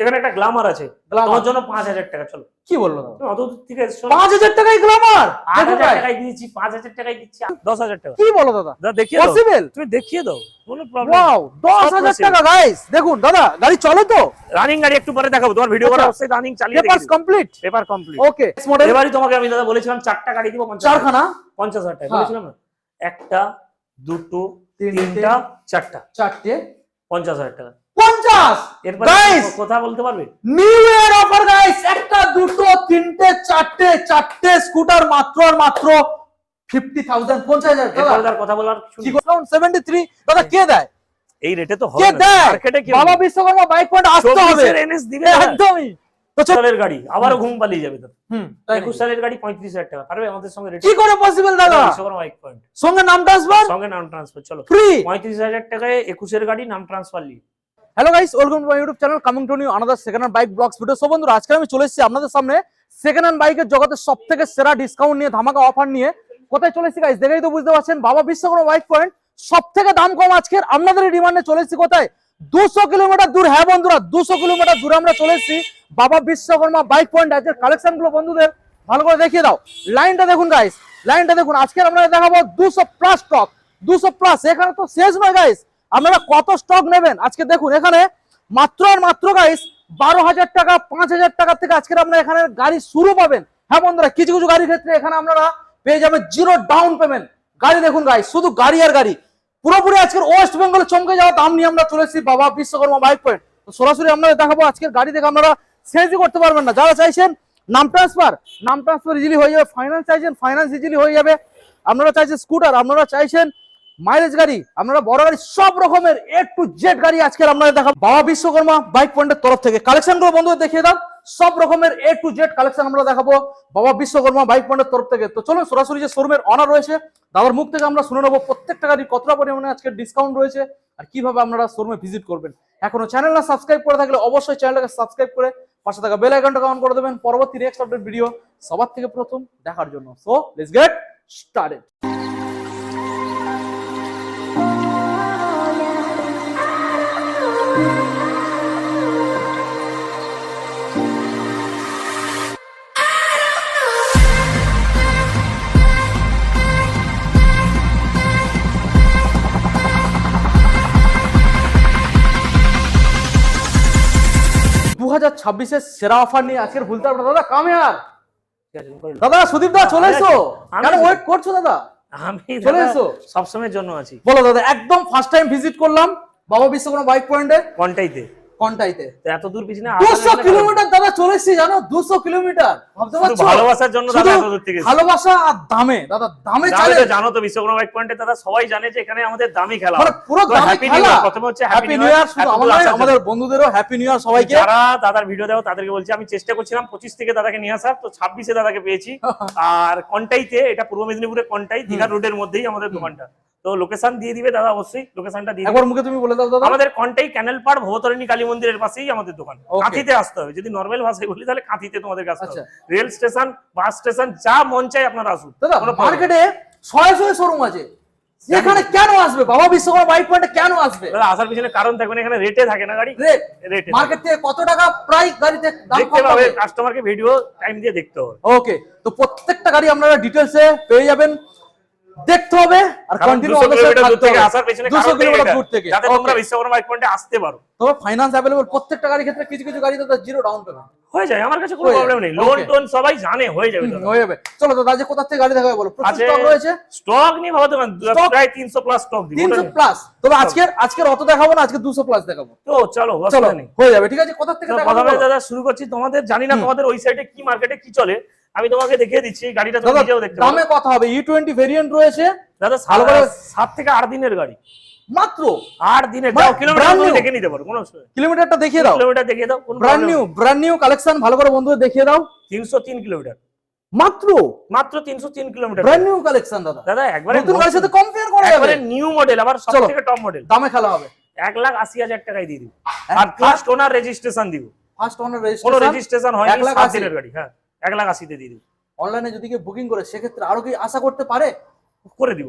এখানে একটা গ্ল্যামার আছে, তোমার জন্য 5000 টাকা। চলো। কি বললো অত দূর থেকে এসছো, 5000 টাকায় গ্ল্যামার? 8000 টাকায় দিয়েছি, 5000 টাকায় দিচ্ছি, 10000 টাকা। কি বলো দাদা? দাদা দেখিয়ে দাও, পসিবল? তুমি দেখিয়ে দাও, কোনো প্রবলেম। ওয়াও, 10000 টাকা গাইস। দেখুন দাদা, গাড়ি চলে তো? রানিং গাড়ি একটু পরে দেখাবো, তোমার ভিডিও করা অবশ্যই রানিং চালিয়ে দেখিয়ে। Papers complete? Paper complete. Okay, model. এবারে তোমাকে আমি দাদা বলেছিলাম 4টা গাড়ি দিব, 4খানা 50000 টাকা বলেছিলাম না? একটা, দুটো, তিনটা, চারটা, চারটে 50000 টাকা। 50 এরপর কথা বলতে পারবে? নিউ ইয়ার অফার গাইস, একটা, দুটো, তিনটে, চারটে, চারটে স্কুটার মাত্র আর মাত্র 50000, 50000 টাকা। এরপর কথা বলার কি ডিসকাউন্ট 73 দাদা কে দেয়? এই রেটে তো হবে কে না দেয়? মার্কেটে। কি বাবা বিশ্বকর্মা বাইক পয়েন্ট আসতে হবে। 24 এনএস দিবে একদমই। তো সালের গাড়ি আবারও ঘুম পালিয়ে যাবে তো। 21 তাই সালের গাড়ি 35000 টাকা। পারবে আমাদের সঙ্গে রেট? কি করে পসিবল দাদা? বিশ্বকর্মা বাইক পয়েন্ট সঙ্গে নাম ট্রান্সফার? সঙ্গে নাম ট্রান্সফার। চলো ফ্রি 35000 টাকায় 21 এর গাড়ি নাম ট্রান্সফার নিয়ে। Hello guys, welcome to my YouTube channel coming to new another second hand bike blogs video. So বন্ধুরা, আজকে আমি চলে এসেছি আপনাদের সামনে সেকেন্ড হ্যান্ড বাইকের জগতের সবথেকে সেরা ডিসকাউন্ট নিয়ে, ধামাকা অফার নিয়ে। কোথায় চলে এসেছি গাইস? দেখেই তো বুঝতে পারছেন, বাবা বিশ্বকর্মা বাইক পয়েন্ট। সবথেকে দাম কম আজকের আপনাদের ডিমান্ডে চলে এসেছি। কোথায়? 200 কিলোমিটার দূর। হ্যাঁ বন্ধুরা, 200 কিলোমিটার দূরে আমরা চলে এসেছি বাবা বিশ্বকর্মা বাইক পয়েন্ট। আজকের কালেকশন গুলো বন্ধুদের ভালো করে দেখিয়ে দাও। লাইনটা দেখুন গাইস, লাইনটা দেখুন। আজকে আমরা দেখাবো 200 প্লাস স্টক, 200 প্লাস। এখানে তো শেষ নয় গাইস, আপনারা কত স্টক নেবেন আজকে দেখুন। এখানে মাত্র আর মাত্র গাইস 12000 টাকা, 5000 টাকা থেকে আজকের আপনারা এখানে গাড়ি শুরু পাবেন। হ্যাঁ বন্ধুরা, কিছু কিছু গাড়ির ক্ষেত্রে এখানে আপনারা পেয়ে যাবেন 0 ডাউন পেমেন্ট। গাড়ি দেখুন গাইস, শুধু গাড়ি আর গাড়ি। পুরোপুরি আজকের ওয়েস্ট বেঙ্গলে চমকে যাওয়া দাম নিয়ে আমরা চলে এসেছি বাবা বিশ্বকর্মা বাইক পয়েন্ট। তো সরাসরি আপনাদের দেখাবো আজকের গাড়ি দেখে আপনারা চেঞ্জই করতে পারবেন না। যারা চাইছেন নাম ট্রান্সফার, নাম ট্রান্সফার ইজিলি হয়ে যাবে। ফাইন্যান্স চাইছেন, ফাইন্যান্স ইজিলি হয়ে যাবে। আপনারা চাইছেন স্কুটার, আপনারা চাইছেন মাইলেজ গাড়ি, আপনারা বড় গাড়ি, সব রকমের A to Z গাড়ি আজকের আপনাদের দেখাবো বাবা বিশ্বকর্মা বাইক পয়েন্টের তরফ থেকে। কালেকশন গুলো বন্ধুদের দেখিয়ে দাও। সব রকমের A to Z কালেকশন আমরা দেখাবো বাবা বিশ্বকর্মা বাইক পয়েন্টের তরফ থেকে। তো চলুন সরাসরি যে শোরুমের অনার রয়েছে দাদার মুখ থেকে আমরা শুনে নেবো প্রত্যেকটা গাড়ি কতটা পরিমাণে আজকে ডিসকাউন্ট রয়েছে আর কিভাবে আপনারা শোরুমে ভিজিট করবেন। এখনো চ্যানেল না সাবস্ক্রাইব করে থাকলে অবশ্যই চ্যানেলটাকে সাবস্ক্রাইব করে পাশে থাকা বেল আইকনটাকে অন করে দেবেন পরবর্তী নেক্সট আপডেট ভিডিও সবার থেকে প্রথম দেখার জন্য। So let's get started. সেরা অফার নিয়ে আজকের ভুলতে পারবো দাদা। কামিয়ার দাদা, সুদীপ দা চলে এসো। কেন ওয়েট করছো দাদা? আমি চলে এসো, সবসময়ের জন্য আছি। বলো দাদা। একদম ফার্স্ট টাইম ভিজিট করলাম বাবা বিশ্বকর্মা বাইক পয়েন্টে কোনটাইতে? কোনটাইতে? এত দূর পিছনে 200 কিলোমিটার দাদা চলে এসেছি, জানো? 200 কিলোমিটার ভাবতে পারছো? ভালোবাসার জন্য দাদা এত দূর থেকে। ভালোবাসা আর দামে দাদা, দামে চলে। জানো তো বিশ্বকর্মা বাইক পয়েন্টে দাদা সবাই জানে যে এখানে আমাদের দামি খেলা মানে পুরো হ্যাপি নিউ ইয়ার। প্রথমে হচ্ছে হ্যাপি নিউ ইয়ার। শুধু আমাদের বন্ধুদেরও হ্যাপি নিউ ইয়ার সবাইকে। যারা দাদার ভিডিও দাও তাদেরকে বলছি, আমি চেষ্টা করছিলাম 25 থেকে দাদাকে নিয়ে আসার, তো 26-এ দাদাকে পেয়েছি। আর কন্টাইতে, এটা পূর্ব মেদিনীপুরে কন্টাই দীঘা রোডের মধ্যেই আমাদের দোকানটা। তো লোকেশন দিয়ে দিবে দাদা, অবশ্যই লোকেশনটা দিয়ে একবার মুখে তুমি বলে দাও দাদা। আমাদের কন্টাই ক্যানেল পাড় ভবতারিণী কালী মন্দিরের পাশেই আমাদের দোকান। কাঁথিতে আসতে হবে, যদি নরমাল ভাষায় বলি তাহলে কাঁথিতে তোমাদের কাছে আসতে হবে। রেল স্টেশন, বাস স্টেশন, যা মন চাই আপনারা আসুন। দাদা মার্কেটে 100 শোরুম আছে, এখানে কেন আসবে বাবা বিশ্বকর্মা বাইক পয়েন্টে? কেন আসবে দাদা? আসার পিছনে কারণ থাকবে না, এখানে রেটে থাকে না গাড়ি। রেট মার্কেট থেকে কত টাকা প্রাইস গাড়িতে দাম দেখতে হবে, কাস্টমারকে ভিডিও টাইম দিয়ে দেখতে হবে। ওকে, তো প্রত্যেকটা গাড়ি আপনারা ডিটেইলসে পেয়ে যাবেন, দেখতে হবে আর কন্টিনিউ থেকে আসার পেছনে 200 কিলোমিটার দূর থেকে যাতে তোমরা বিশ্বকর্মা বাইক পয়েন্টে আসতে পারো। তবে ফাইনান্স अवेलेबल প্রত্যেকটা গাড়ির ক্ষেত্রে। কিছু কিছু গাড়িতে তো 0 ডাউন পেমেন্ট হয়ে যায়, আমার কাছে কোনো প্রবলেম নেই। লোন টোন সবাই জানে, হয়ে যাবে দাদা, হয়ে যাবে। চলো দাদা, আজ কোথা থেকে গাড়ি দেখাবে বলো? প্রচুর স্টক রয়েছে। স্টক নিয়ে ভাবতে পারেন প্রায় 300 প্লাস স্টক দিব। 300 প্লাস। তবে আজকের অত দেখাবো না, আজকে 200 প্লাস দেখাবো। তো চলো হয়ে যাবে, ঠিক আছে। কোথা থেকে দেখাবো? প্রথমে দাদা শুরু করছি, তোমাদের জানি না তোমাদের ওই সাইডে কি মার্কেটে কি চলে, আমি তোমাকে দেখিয়ে দিচ্ছি। গাড়িটা তুমি নিজেও দেখতে পাবে। দামে কথা হবে। E20 ভেরিয়েন্ট রয়েছে দাদা, 7 থেকে 8 দিনের গাড়ি, মাত্র 8 দিনের। যাও কিলোমিটার দেখে নিতে পারো, কোনো কিলোমিটারটা দেখিয়ে দাও, কিলোমিটার দেখিয়ে দাও। ব্র্যান্ড নিউ কালেকশন ভালো করে বন্ধুদের দেখিয়ে দাও। 303 কিলোমিটার মাত্র 303 কিলোমিটার ব্র্যান্ড নিউ কালেকশন দাদা। দাদা একবারে নতুন গাড়ির সাথে কম্পেয়ার করা যাবে। একবারে নিউ মডেল, আবার সবথেকে টপ মডেল। দামে খেলা হবে। 1,80,000 টাকায় দিয়ে দিব। আর ফার্স্ট ওনার রেজিস্ট্রেশন দিব। ফার্স্ট ওনার কোনো রেজিস্ট্রেশন হয়নি, 7 দিনের গাড়ি। হ্যাঁ, 1,80,000 তে দিয়ে দিব। অনলাইনে যদি কেউ বুকিং করে সেক্ষেত্রে আরো কি আশা করতে পারে? করে দিব।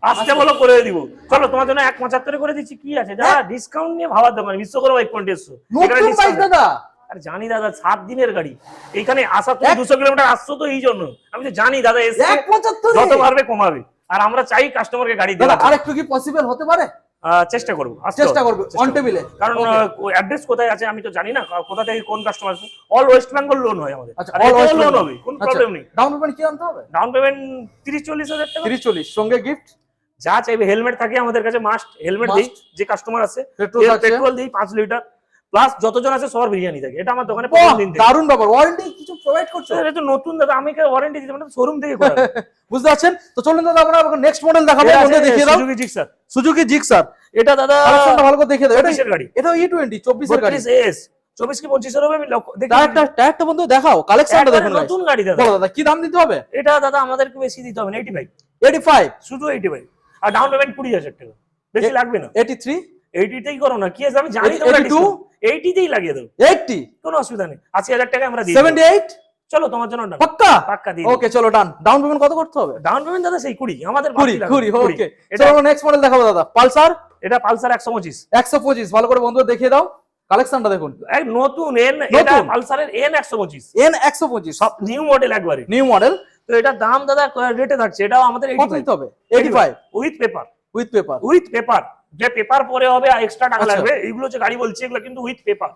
আসতে বলো করে দিব। চলো তোমার জন্য 1.75 করে দিচ্ছি, কি আছে দাদা, ডিসকাউন্ট নিয়ে ভাবার দরকার নেই। বিশ্বকর্মা বাইক পয়েন্টে এসছো, নতুন বাইক দাদা। আর জানি দাদা 7 দিনের গাড়ি, এইখানে আসা তুমি 200 কিলোমিটার আসছো তো এই জন্য, আমি তো জানি দাদা এসে 1.75 যত পারবে কমাবে, আর আমরা চাই কাস্টমারকে গাড়ি দাদা দেওয়া। আরেকটু কি পসিবল হতে পারে? চেষ্টা করবো, চেষ্টা করবে অন টেবিলে, কারণ অ্যাড্রেস কোথায় আছে আমি তো জানি না, কোথা থেকে কোন কাস্টমার আছে। অল ওয়েস্ট বেঙ্গল লোন হয় আমাদের, আচ্ছা, আর all এটাও West লোন Bengal। হবে, কোনো প্রবলেম নেই। ডাউন পেমেন্ট কি আনতে হবে? ডাউন পেমেন্ট 30-40 হাজার টাকা, 30-40 সঙ্গে গিফট যা চাইবে। হেলমেট থাকে আমাদের কাছে, মাস্ট হেলমেট দিই যে কাস্টমার আছে, পেট্রোল আছে, পেট্রোল দিই 5 লিটার, প্লাস যতজন আছে সবার বিরিয়ানি থাকে। এটা আমার দোকানে প্রথম দিন থেকে। দারুণ ব্যাপার। ওয়ারেন্টি কিছু প্রোভাইড করছো? এটা তো নতুন দাদা, আমি ওয়ারেন্টি দিতে মানে শোরুম থেকে করা। বুঝতে পারছেন? তো চলুন দাদা আমরা নেক্সট মডেল দেখাবো, বন্ধু দেখিয়ে দাও। সুজুকি জিক্সার, সুজুকি জিক্সার, এটা দাদা কালেকশনটা ভালো করে দেখিয়ে দাও। এটা 24 এর গাড়ি, এটা E20 24 এর গাড়ি, 32S 24 কি 25 এর হবে, আমি দেখি। টায়ারটা বন্ধু দেখাও, কালেকশনটা একবারে দেখুন। নতুন গাড়ি দাদা। বলো দাদা কি দাম দিতে হবে? এটা দাদা আমাদেরকে বেশি দিতে হবে না, 85, 85 শুধু 85, আর ডাউন পেমেন্ট 20,000 টাকা, বেশি লাগবে না। 83 80তেই করো না, কি আছে আমি জানি তোমরা 82 80তেই লাগিয়ে দাও, 80 কোনো অসুবিধা নেই। 80,000 টাকা আমরা দিই। 78 চলো তোমার জন্য ডান, পাক্কা পাক্কা দিই। ওকে চলো ডান। ডাউন পেমেন্ট কত করতে হবে? ডাউন পেমেন্ট দাদা সেই 20, আমাদের 20 ওকে। এটা চলো নেক্সট মডেল দেখাবো দাদা। পালসার, এটা পালসার 125, 125 ভালো করে বন্ধু দেখিয়ে দাও, কালেকশনটা দেখুন। এক নতুন এটা পালসারের N125, N125 সব নিউ মডেল একবারে, নিউ মডেল। তো এটা দাম দাদা রেটে থাকছে, এটাও আমাদের কত দিতে হবে? 85 with paper, with paper. With paper. যে পেপার পরে হবে এক্সট্রা টাকা আচ্ছা। লাগবে, এইগুলো যে গাড়ি বলছি এগুলো কিন্তু উইথ পেপার।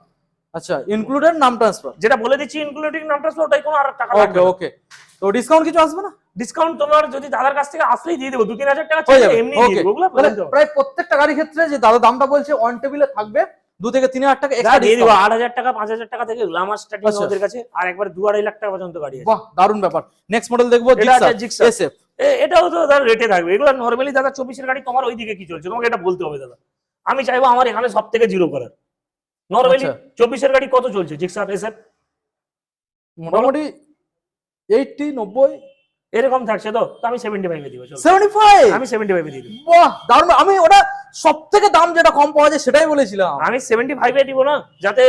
আচ্ছা ইনক্লুডেড নাম ট্রান্সফার, যেটা বলে দিচ্ছি ইনক্লুডিং নাম ট্রান্সফার, ওটাই কোনো আর টাকা ওকে লাগবে না। ওকে। তো ডিসকাউন্ট কিছু আসবে না? ডিসকাউন্ট তোমার যদি দাদার কাছ থেকে আসলেই দিয়ে দেবো, 2-3 হাজার টাকা হয়ে যাবে এমনি দিয়ে ওকে। দেবো, ওগুলো বলে দেবো। প্রায় প্রত্যেকটা গাড়ির ক্ষেত্রে যে দাদা দামটা বলছে অন টেবিলে থাকবে 2 থেকে 3 হাজার টাকা এক্সট্রা দিয়ে দেবো, ডিসকাউন্ট। 8,000 টাকা 5,000 টাকা থেকে গ্লামার স্টার্টিং আচ্ছা। ওদের কাছে, আর একবার 2-2.5 লাখ টাকা পর্যন্ত গাড়ি আছে। বাহ দারুণ ব্যাপার। নেক্সট মডেল দেখবো এটা আছে জিক্সার জিক্সার। এসএফ। এটাও তো দাদা রেটে থাকবে, এগুলো নরমালি দাদা 24 এর গাড়ি। তোমার ওইদিকে কি চলছে তোমাকে এটা বলতে হবে দাদা, আমি চাইবো আমার এখানে সব থেকে জিরো করার। নরমালি আচ্ছা। 24 এর গাড়ি কত চলছে জিক্সার এসএফ? মোটামুটি 80 90 এরকম থাকছে তো, তো আমি 75 এ দিব। চলো 75 আমি 75 এ দিয়ে দিব। বাহ দারুণ। আমি ওটা সবথেকে দাম যেটা কম পাওয়া যায় সেটাই বলেছিলাম। আমি 75 এ দিব না, যাতে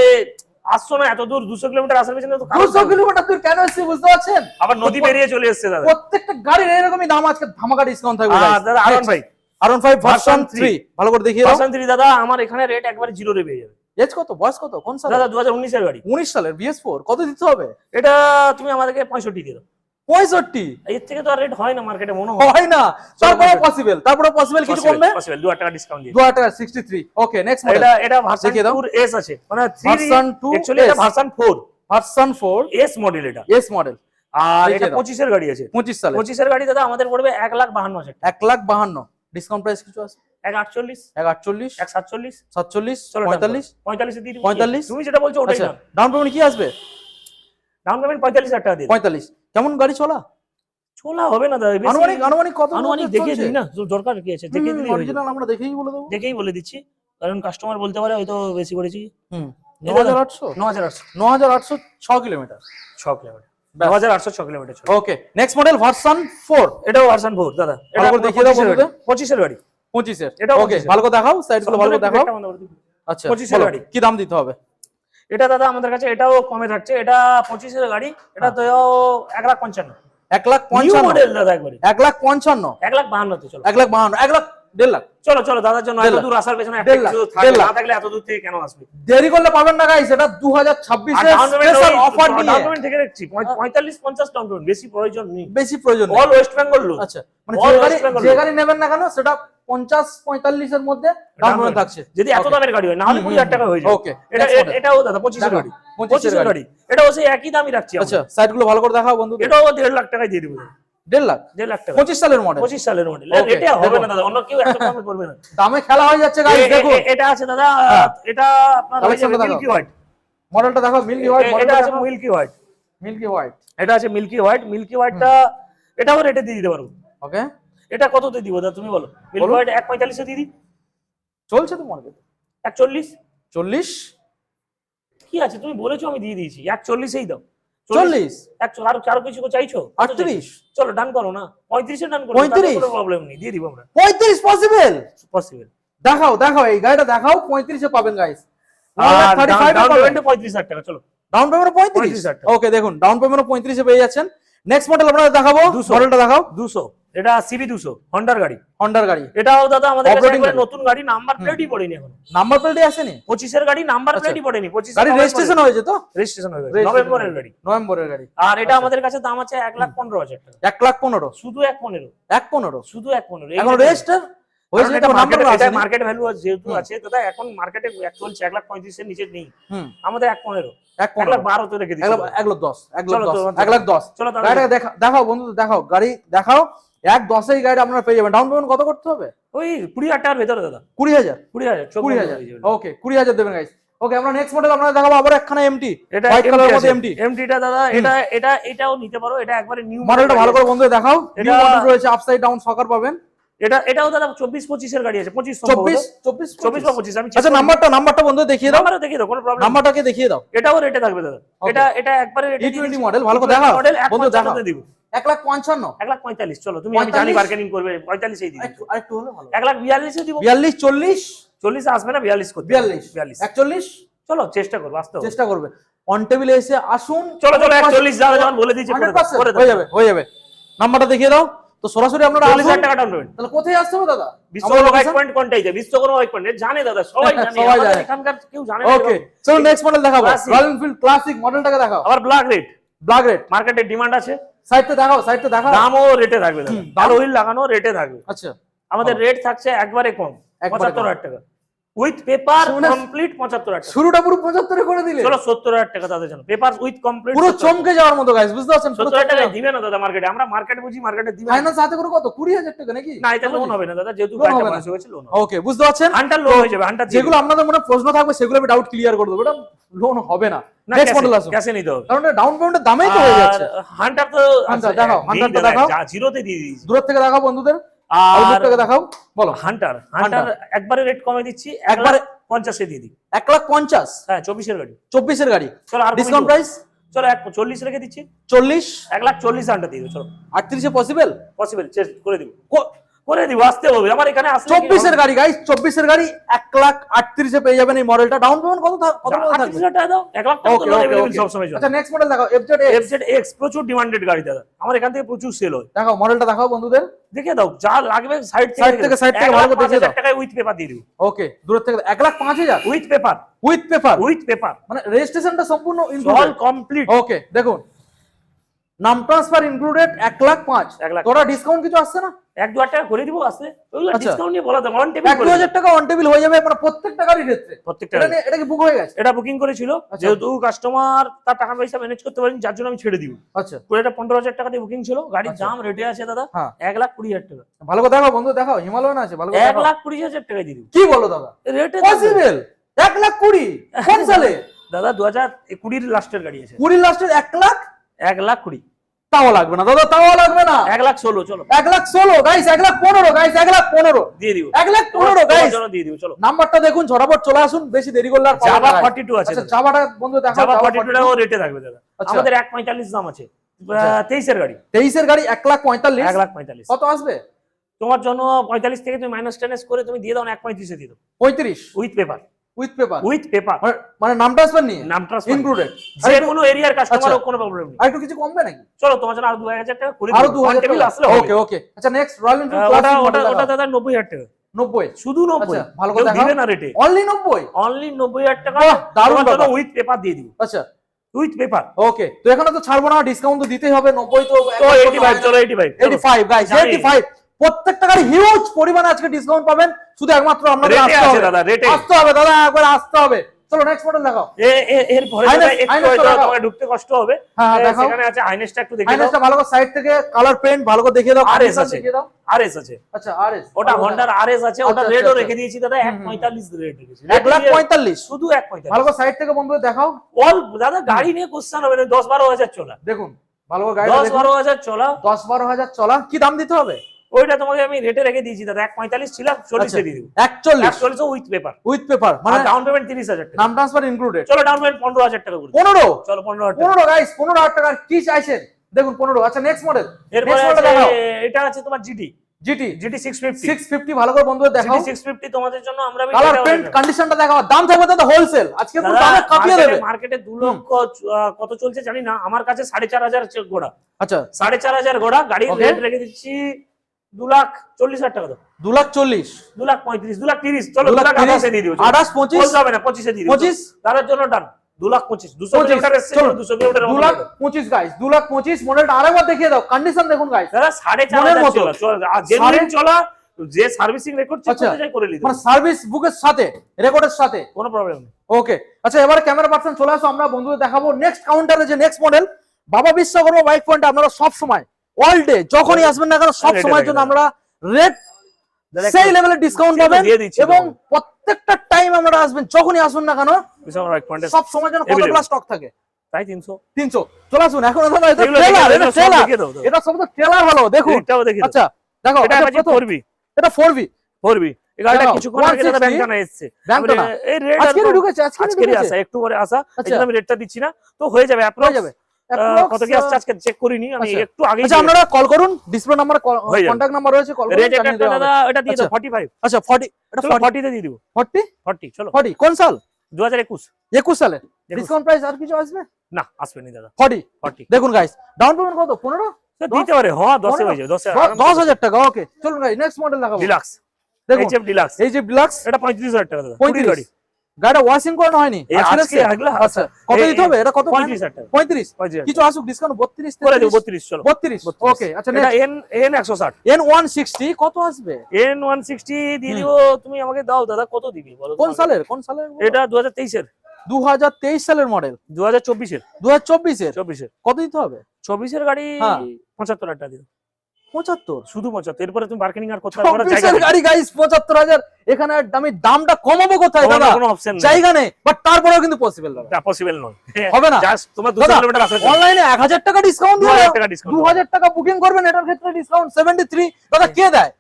আসছো না এত দূর 200 কিলোমিটার আসার পেছনে তো কারণ 200 কিলোমিটার দূর কেন এসেছি বুঝতে পারছেন? আবার নদী পেরিয়ে চলে এসেছে দাদা। প্রত্যেকটা গাড়ির এরকমই দাম, আজকে ধামাকা ডিসকাউন্ট থাকবে guys। দাদা আরন ভাই, আরন 5 ভার্সন 3 ভালো করে দেখিয়ে দাও। ভার্সন 3 দাদা আমার এখানে রেট একবারে জিরো রে পেয়ে যাবে। এজ কত, বয়স কত, কোন সাল? দাদা 2019 এর গাড়ি, 19 সালের BS4 কত দিতে হবে? এটা তুমি আমাদেরকে 65 দিয়ে দাও। 65 এর থেকে তো আর রেট হয় না মার্কেটে মনে হয়। হয় না, তারপরে পসিবল, তারপরে পসিবল কিছু কমবে। পসিবল 2 টাকা ডিসকাউন্ট দিয়ে। 2063 ওকে। নেক্সট মডেল এটা ভার্সন দেখিয়ে দাও। 2S আছে, মানে 3 ভার্সন 2 অ্যাকচুয়ালি এটা ভার্সন 4 ভার্সন 4 S মডেল এটা। S model. আর দেখিয়ে এটা দাও। 25 এর গাড়ি আছে। 25 সালে 25 এর গাড়ি দাদা আমাদের পড়বে 1,52,000 টাকা। 1,52,000 ডিসকাউন্ট প্রাইস কিছু আছে? 1,48 1,48 1,47 47 চলো 45 45 এ দিয়ে দিবো। 45? তুমি যেটা বলছো ওটাই আচ্ছা না, ডাউন পেমেন্ট কি আসবে? ডাউন পেমেন্ট 45,000 টাকা দিয়ে। 45 কেমন গাড়ি চলা? ছোলা হবে না দাদা, বেশি আনুমানিক কত? আনুমানিক দেখে দিই না, দরকার কি আছে দেখে দিলেই হয়ে যাবে। অরিজিনাল আমরা দেখেই বলে দেবো। দেখেই বলে দিচ্ছি, কারণ কাস্টমার বলতে পারে হয়তো বেশি করেছি। হুম এই দাদা, 9800 9800 9806 কিলোমিটার 6 কিলোমিটার, 9806 কিলোমিটার চলে। ওকে। নেক্সট মডেল ভার্সন 4 এটাও ভার্সন 4 দাদা, এটা ভালো করে দেখিয়ে দাও বন্ধুদের। 25 এর গাড়ি। 25 এর এটাও ওকে 25 এর। ভালো করে দেখাও, সাইড গুলো ভালো করে দেখাও। আচ্ছা 25 এর বলো, গাড়ি। কি দাম দিতে হবে? এটা দাদা আমাদের কাছে এটাও কমে থাকছে, এটা 25 এর গাড়ি, এটা তো 1,55,000 নিউ 1,55,000 মডেল দাদা একবারে। 1,55,000 1,52,000 তে চলো। 1,52,000 1,50,000 লাখ। চলো চলো দাদার জন্য এত 1,50,000 দূর আসার পেছনে একটা 1,50,000 কিছু থাকে, 1,50,000 না থাকলে এত দূর থেকে কেন আসবে? দেরি করলে পাবেন না গাইস, এটা 2026 এর স্পেশাল অফার নিয়ে। ডাউন পেমেন্ট থেকে রাখছি 45-50 ডাউন পেমেন্ট, বেশি প্রয়োজন নেই। বেশি প্রয়োজন নেই। All West Bengal loan. আচ্ছা মানে All যে West Bengal যে loan। গাড়ি নেবেন না কেন সেটা 50-45 এর মধ্যে ডাউন পেমেন্ট থাকছে। যদি এত Okay. দামের গাড়ি হয়, না হলে 20,000 টাকা হয়ে যায়। Okay, এটা next model। এটাও দাদা 25 এর দেখো, গাড়ি, 25 এর গাড়ি, এটাও সেই একই দামই রাখছি আমরা। আচ্ছা সাইড গুলো ভালো করে দেখাও বন্ধু। এটাও 1.5 লাখ টাকায় দিয়ে দিব। 1.5 লাখ 1.5 লাখ টাকা, 25 সালের মডেল। 25 সালের মডেল। Okay, এটা হবে দেখো। না দাদা, অন্য কেউ এত কমে করবে না। দামে খেলা হয়ে যাচ্ছে গাইস, দেখুন এটা আছে দাদা, হ্যাঁ। এটা আপনার Collection টা দেখাও। Milky white. মডেলটা দেখো, মিল্কি হোয়াইট এটা মডেলটা আছে দেখো। মিল্কি হোয়াইট, মিল্কি হোয়াইট এটা আছে মিল্কি হোয়াইট। মিল্কি হোয়াইটটা এটাও রেটে দিয়ে দিতে পারবো। ওকে। এটা কততে দিব দাদা তুমি বলো? মিল্কি হোয়াইট 1.45 এ দিয়ে দিই। চলছে তো মার্কেটে 1.40 40 কি আছে, তুমি বলেছো আমি দিয়ে দিয়েছি। 1.40 এই দাও। 40 আর কারো কিছু চাইছো? 38 চলো ডান করো না, 35 এ ডান করো, 35? কোনো প্রবলেম নেই, দিয়ে দিব আমরা। 35 পসিবল? পসিবল। দেখাও দেখাও এই গাড়িটা দেখাও, 35 এ পাবেন গাইস। আর 35 ডাউন পাবেন। পেমেন্টে 35,000 টাকা। চলো ডাউন পেমেন্ট 35? 35,000 টাকা। ওকে দেখুন ডাউন পেমেন্ট 35 এ পেয়ে যাচ্ছেন। নেক্সট মডেল আপনাদের দেখাবো, 200 মডেলটা দেখাও। 200 এটা সিবি 200 হন্ডার গাড়ি। হন্ডার গাড়ি, এটাও দাদা আমাদের কাছে Operating একবারে গাড়ি। নতুন গাড়ি, নাম্বার প্লেটই পড়েনি এখন। নাম্বার প্লেটে আসেনি? 25 এর গাড়ি, নাম্বার আচ্ছা। প্লেটই পড়েনি। 25 গাড়ি রেজিস্ট্রেশন হয়েছে তো? রেজিস্ট্রেশন হয়ে গেছে, Registration নভেম্বরের গাড়ি। নভেম্বরের গাড়ি। আর এটা আচ্ছা। আমাদের কাছে দাম আছে 1,15,000 টাকা। 1,15,000, শুধু 1,15,000, 1,15,000 শুধু 1,15,000। এখন রেজিস্টার হয়েছে, এটা নাম্বার মার্কেট আসেনি। মার্কেট ভ্যালু যেহেতু হুম। আছে দাদা, এখন মার্কেটে চলছে 1,35,000 এর নিচে নেই। হুম, আমাদের 1,15,000, 1,15,000, 1,12,000 তে রেখে দিচ্ছি। 1,10,000, চলো, 1,10,000, 1,10,000। চলো দাদা, গাড়িটা দেখাও বন্ধু, দেখাও গাড়ি দেখাও। 1,10,000 এই গাড়ি আপনারা পেয়ে যাবেন। ডাউন পেমেন্ট কত করতে হবে? ওই 20,000 টাকার ভেতরে দাদা। 20,000, 20,000, 20,000। ওকে, 20,000 দেবেন গাইস। ওকে, আমরা নেক্সট মডেল আপনারা দেখাবো আবার একখানা এমটি, এটা হোয়াইট কালারের মধ্যে এমটি। এমটিটা দাদা, এটাও নিতে পারো। এটা একবারে নিউ মডেলটা ভালো করে বন্ধু দেখাও। এটা- নিউ মডেল রয়েছে, আপসাইড ডাউন সকার পাবেন। এটাও দাদা 24-25 এর গাড়ি আছে। 25 24 24 বা 25 আমি আচ্ছা, নাম্বারটা বন্ধু দেখিয়ে দাও। নাম্বারও দেখিয়ে দাও, কোনো প্রবলেম। নাম্বারটাকে দেখিয়ে দাও। এটাও রেটে থাকবে দাদা। Okay. এটা একবারে রেটে E20 মডেল, ভালো করে দেখাও মডেল বন্ধু, দেখাও। 1,55 দিব। 1,55,000, 1,45,000। চলো, তুমি আমি জানি 45? বার্গেনিং করবে, 45 এই দিই। আরেকটু হলে ভালো। 1,42,000 দিব। 42, 40, 40 আসবে না, 42 করতে। 42, 42। 41 চলো চেষ্টা করবো, আসতে হবে। চেষ্টা করবে। অন টেবিলে এসে আসুন। চলো 140 যারা যখন বলে দিয়েছে, করে দাও, 100% করে দাও। হয়ে যাবে, হয়ে যাবে। নাম্বারটা দেখিয়ে দাও। তো সরাসরি আপনারা 40,000 আসুন। টাকা ডাউন পেমেন্ট। তাহলে কোথায় আসতে হবে দাদা? বিশ্বকর্মা বাইক পয়েন্ট কোনটাই যায়? বিশ্বকর্মা বাইক পয়েন্ট জানে দাদা, সবাই জানে। সবাই আমাদের জানে। এখানকার কেউ জানে না। ওকে, চলো নেক্সট মডেল দেখাবো। Classic। রয়্যাল এনফিল্ড ক্লাসিক মডেলটাকে দেখাও। আবার ব্ল্যাক রেড, ব্ল্যাক রেড, মার্কেটে ডিমান্ড আছে। সাইডটা দেখাও, সাইডটা দেখাও। দামও রেটে থাকবে দাদা, হুম, ভালো হুইল লাগানো রেটে থাকবে। আচ্ছা, আমাদের রেট থাকছে একবারে কম, একবারে 75,000 টাকা। উইথ পেপার শুনে- কমপ্লিট 75,000 টাকা। শুরুটা পুরো 75 করে দিলে। চলো 70,000 টাকা তাদের জন্য, পেপার উইথ কমপ্লিট পুরো চমকে যাওয়ার মতো গাইস, বুঝতে পারছেন? 70,000 টাকা দিবে না দাদা মার্কেটে। আমরা মার্কেটে বুঝি, মার্কেটে দিবে না। ফাইনান্স হাতে করে কত? 20,000 টাকা নাকি? না, এটা লোন হবে না দাদা, যেহেতু Loan গাড়িটা হবে না। পাস হয়েছে, লোন হবে। ওকে, বুঝতে পারছেন? হান্টার লোন হয়ে যাবে, হান্টার যেগুলো আপনাদের মনে প্রশ্ন থাকবে সেগুলো আমি ডাউট ক্লিয়ার করে দেবো। এটা লোন হবে না। না, নেক্সট মডেল আসুন, ক্যাশে নিতে হবে। কারণ ডাউন পেমেন্টের দামেই তো হয়ে যাচ্ছে। হান্টার তো Hunter আছে, দেখাও, নেই Hunter টা দাদা, দেখাও। জিরোতে দিয়ে দিয়েছি। দূর থেকে দেখাও বন্ধুদের, আর দূর থেকে দেখাও, বলো। Hunter Hunter। একবারে রেট কমে দিচ্ছি, একবারে 1,50,000 দিয়ে দিই। 1,50,000, হ্যাঁ, 24 এর গাড়ি। 24 এর গাড়ি, চলো আর ডিসকাউন্ট প্রাইস চলো 1,40 রেখে দিচ্ছি। 40, 1,40,000 হান্টার দিয়ে দিও। চলো 38 এ পসিবল? পসিবল, চেষ্টা করে দিব, করে দিব, আসতে হবে আমার এখানে আসলে। 24 এর গাড়ি গাইস, 24 এর গাড়ি 1,38,000 এ পেয়ে যাবেন এই মডেলটা। ডাউন পেমেন্ট কত কত মধ্যে থাকবে? 38,000 টাকা দাও, 1,00,000 টাকা ওকে, তো ওকে, available ওকে। সব সময় চলে। আচ্ছা, নেক্সট মডেল দেখাও। FZX প্রচুর ডিমান্ডেড গাড়ি দাদা, আমার এখান থেকে প্রচুর সেল হয়। দেখাও, মডেলটা দেখাও বন্ধুদের। দেখে দাও, যা লাগবে সাইড Side থেকে ভালো করে দেখিয়ে দাও। 1,05,000 টাকায় উইথ পেপার দিয়ে দিব। ওকে, দূর থেকে 1,05,000 with paper, with paper, with paper, মানে রেজিস্ট্রেশনটা সম্পূর্ণ অল ইনক্লুডেড। কমপ্লিট। ওকে, দেখুন, নাম ট্রান্সফার ইনক্লুডেড 1,05,000। 1,00,000 তোরা ডিসকাউন্ট কিছু আসছে না? 1,000 টাকা করে দিব, আসলে ওইগুলো আচ্ছা। ডিসকাউন্ট নিয়ে বলা দাও, অন টেবিল করে 1,000 টাকা অন টেবিল হয়ে যাবে মানে প্রত্যেকটা গাড়ির ক্ষেত্রে। প্রত্যেকটা এটা নিয়ে- এটা কি বুক হয়ে গেছে? এটা বুকিং করেছিল, আচ্ছা। যেহেতু কাস্টমার তার টাকা পয়সা ম্যানেজ করতে পারেনি, যার জন্য আমি ছেড়ে দিব। আচ্ছা, পুরো এটা 15,000 টাকা দিয়ে বুকিং ছিল। গাড়ির আচ্ছা। দাম রেটে আছে দাদা হ্যাঁ, 1,20,000 টাকা। ভালো করে দেখাও বন্ধু, দেখাও, হিমালয়ান আছে, ভালো করে দেখাও। 1,20,000 টাকায় দিয়ে দিব কি বলো দাদা? রেটে পসিবল? 1,20,000 কোন সালে? দাদা 2020 লাস্টের গাড়ি আছে। 20 লাস্টের 1,00,000? 1,20,000, তাও লাগবে না দাদা, তাও লাগবে না। 1,16,000 চলো 1,16,000 গাইস, 1,15,000 গাইস, 1,15,000, দিয়ে দিব, 1,15,000 গাইস। জন্য দিয়ে দিব। চলো নাম্বারটা দেখুন, ঝটাপট চলে আসুন, বেশি দেরি করলে আর পাবেন জাভা না guys। 42 আছে আচ্ছা, দাদা। জাভাটা বন্ধু দেখাও। জাভা জাভা 42 টাকাও রেটে থাকবে দাদা। আচ্ছা। আমাদের 1,45,000 দাম আছে। 23 এর গাড়ি, 23 এর গাড়ি 1,45,000। 1,45,000 কত আসবে? তোমার জন্য 45 থেকে তুমি মাইনাস টেনেস করে তুমি দিয়ে দাও না, 1,35,000 দিয়ে দাও 35 with paper, with paper, with paper, মানে নাম ট্রান্সফার নিয়ে নাম ট্রান্সফার ইনক্লুডেড। যে কোনো এরিয়ার কাস্টমারও আচ্ছা। কোনো প্রবলেম নেই। আর একটু কিছু কমবে নাকি? চলো তোমার জন্য আরো 2,000 টাকা করে আরো দিই, 2,000 টেবিল টাকা আসলে ওকে, ওকে। আচ্ছা, নেক্সট রয়্যাল এনফিল্ড ওটা ক্লাসিক ওটা মডেল ওটা দাদা 90,000 টাকা, 90 শুধু 90। আচ্ছা, ভালো কেউ করে দিবে দেখাও। না রেটে, অনলি 90? অনলি 90,000 টাকা। বাহ, দারুণ তোমার জন্য ব্যাপার। উইথ পেপার দিয়ে দিব, আচ্ছা, উইথ পেপার। ওকে। তো এখানে তো ছাড়বো না, ডিসকাউন্ট তো দিতেই হবে। 90 তো তো 85, চলো 85, 85 গাইস, জানি। 85। প্রত্যেকটা গাড়ি হিউজ পরিমাণে আজকে ডিসকাউন্ট পাবেন, শুধু একমাত্র আপনাদের রেটে আসতে আছে হবে দাদা, রেটে। আসতে হবে দাদা, একবার আসতে হবে। চলো নেক্সট মডেল দেখাও। এর পরে হাইনেস- দাদা একটু হাইনেসটা হয়তো দেখাও। তোমাকে ঢুকতে কষ্ট হবে। হ্যাঁ, হ্যাঁ, দেখাও। সেখানে আছে হাইনেসটা, একটু দেখে দাও। হাইনেসটা ভালো করে সাইড থেকে কালার পেইন্ট ভালো করে দেখিয়ে দাও, RS condition আছে। দেখিয়ে দাও। আরএস আছে, আচ্ছা, আরএস ওটা হন্ডার আরএস আছে, ওটা আচ্ছা, রেটও আচ্ছা। রেখে দিয়েছি দাদা, হুম, হুম। 1,45,000 রেট রেখেছি। 1,45,000 শুধু 1,45,000। ভালো করে সাইড থেকে বন্ধু দেখাও। অল দাদা গাড়ি নিয়ে কোশ্চেন হবে না, 10-12 চলা, দেখুন ভালো করে গাড়িটা দেখুন। 10-12 চলা। 10-12,000 চলা। কি দাম দিতে হবে? ওইটা তোমাকে আমি রেটে রেখে দিয়েছি দাদা, 1,45,000 ছিল, 40 দিয়ে দিব। 41 1,40 উইথ পেপার, উইথ পেপার, মানে ডাউন পেমেন্ট 30,000 টাকা। নাম ট্রান্সফার ইনক্লুডেড। চলো ডাউন পেমেন্ট 15,000 টাকা করে দিই। 15 চলো 15,000 টাকা। 15 গাইস, 15,000 টাকা কি চাইছেন? দেখুন 15। আচ্ছা, নেক্সট মডেল। এরপরে next model আছে, দেখাও। এটা আছে তোমার জিটি জিটি জিটি 650। 650 ভালো করে বন্ধু দেখাও। জিটি 650 তোমাদের জন্য আমরা কালার পেইন্ট কন্ডিশনটা দেখাও। দাম থাকবে দাদা হোলসেল, আজকে পুরো দামে কাঁপিয়ে দেবে। মার্কেটে 2 লক্ষ কত চলছে জানি না, আমার কাছে 4,500 ঘোড়া, আচ্ছা, 4,500 ঘোড়া গাড়ির Okay. রেট রেখে দিচ্ছি 2,40,000 টাকা দাও। 2,40,000 2,35,000, 2,30,000, চলো 2,30,000 2,28,000 দিয়ে দিও। 28, 25 বলতে হবে না, 25 দিয়ে দিও। 25 তার জন্য ডান। 2,25,000, 200 কিলোমিটার এসছে, চলো। 200 কিলোমিটার 2,25,000 গাইস, 2,25,000 মডেলটা আরেকবার দেখিয়ে দাও, কন্ডিশন দেখুন গাইস। দাদা 4,500 চলা, জেনুইন চলা, যে সার্ভিসিং রেকর্ড চেক আচ্ছা, করতে চাই করে নিতে মানে সার্ভিস বুকের সাথে, রেকর্ডের সাথে, কোনো প্রবলেম নেই। ওকে। আচ্ছা, এবারে ক্যামেরা পার্সন চলে আসো, আমরা বন্ধুদের দেখাবো নেক্সট কাউন্টারে যে নেক্সট মডেল বাবা বিশ্বকর্মা বাইক পয়েন্টে। আপনারা সব সময় অল ডে যখনই আসবেন না কেন, সব সময়ের জন্য আমরা রেট সেই লেভেলের ডিসকাউন্ট পাবেন, এবং প্রত্যেকটা টাইম আমরা আসবেন, যখনই আসুন না কেন বিশ্বকর্মা বাইক পয়েন্টে সব সময় যেন কতগুলো স্টক থাকে। তাই 300 চলে আসুন এখন। দাদা এটা এগুলো ট্রেলার, দেখে এটা দাও, সব ট্রেলার, দেখে দাও। এটা সব তো ট্রেলার ভালো দেখুন। এটাও দেখে দাও। আচ্ছা দেখো, এটা এটা আছে 4B, এটা 4V। 4B এই গাড়িটা দেখো, কিছুক্ষণ আগে দাদা 160 ব্যাংকানা এসেছে। ব্যাংকানা। এই রেট আজকেরই ঢুকেছে, আজকেরই ঢুকেছে। আসা, একটু পরে আসা, আচ্ছা। এজন্য আমি রেটটা দিচ্ছি না, তো হয়ে যাবে হয়ে অ্যাপ্রক্স যাবে। কত কি আসছে আজকে চেক করিনি আমি, আচ্ছা। একটু আগে। আচ্ছা, আপনারা কল করুন, ডিসপ্লে নাম্বার, হয়ে যাবে। কন্টাক্ট নাম্বার রয়েছে, কল করুন, রেট জানিয়ে একটা দেওয়া দাদা হবে। এটা দিয়ে দাও আচ্ছা। 45। আচ্ছা 40, এটা চলো 40, 40 তে দিয়ে দিব। 40, 40 চলো 40 কোন সাল? 2021। 21 সালে। ডিসকাউন্ট প্রাইস আর কিছু আসবে না, আসবে না দাদা। 40। 40 দেখুন গাইস, ডাউন পেমেন্ট কত? 15 দিতে পারে, হ্যাঁ 10 এ হয়ে যাবে, 10 এ 10,000 টাকা। ওকে, চলুন গাইস নেক্সট মডেল দেখাবো। ডিলাক্স, দেখুন এইচএফ ডিলাক্স, এই যে ডিলাক্স, এটা 35,000 টাকা দাদা। 35 গাড়ি, গাড়িটা ওয়াশিং করানো হয়নি এই আজকে আজকে এসছে? আগলা। আচ্ছা, কত দিতে হবে? এটা কত? 35,000 টাকা। 35। 35,000 কিছু আসুক ডিসকাউন্ট, 32 করে দেব 33, 32 চলো। 32। ওকে, আচ্ছা এটা নেক্সট এন 160, N160 কত আসবে? এন 160 দিয়ে দিব। তুমি আমাকে দাও দাদা, কত দিবি বলো? কোন সালের? কোন সালের? এটা 2023 এর, 2023 সালের মডেল, 2024 এর, 2024 এর। 24 এর, কত দিতে হবে? 24 এর গাড়ি হ্যাঁ। 75,000 টাকা দিও, 75। শুধু 75। এরপরে তুমি বার্গেনিং আর করতে পারবে না, 24 জায়গা এর নেই। গাড়ি গাইস 75,000। এখানে আমি দামটা কমাবো কোথায় তোমার দাদা? কোনো অপশন নেই, জায়গা নেই, বাট তারপরেও কিন্তু পসিবল দাদা। এটা পসিবল নয়, হবে না। জাস্ট তোমার 200 কিলোমিটার আসা, অনলাইনে 1000 টাকা ডিসকাউন্ট দিয়ে 2000 টাকা ডিসকাউন্ট, 2000 টাকা বুকিং করবেন, এটার ক্ষেত্রে ডিসকাউন্ট 73। দাদা কে দেয়?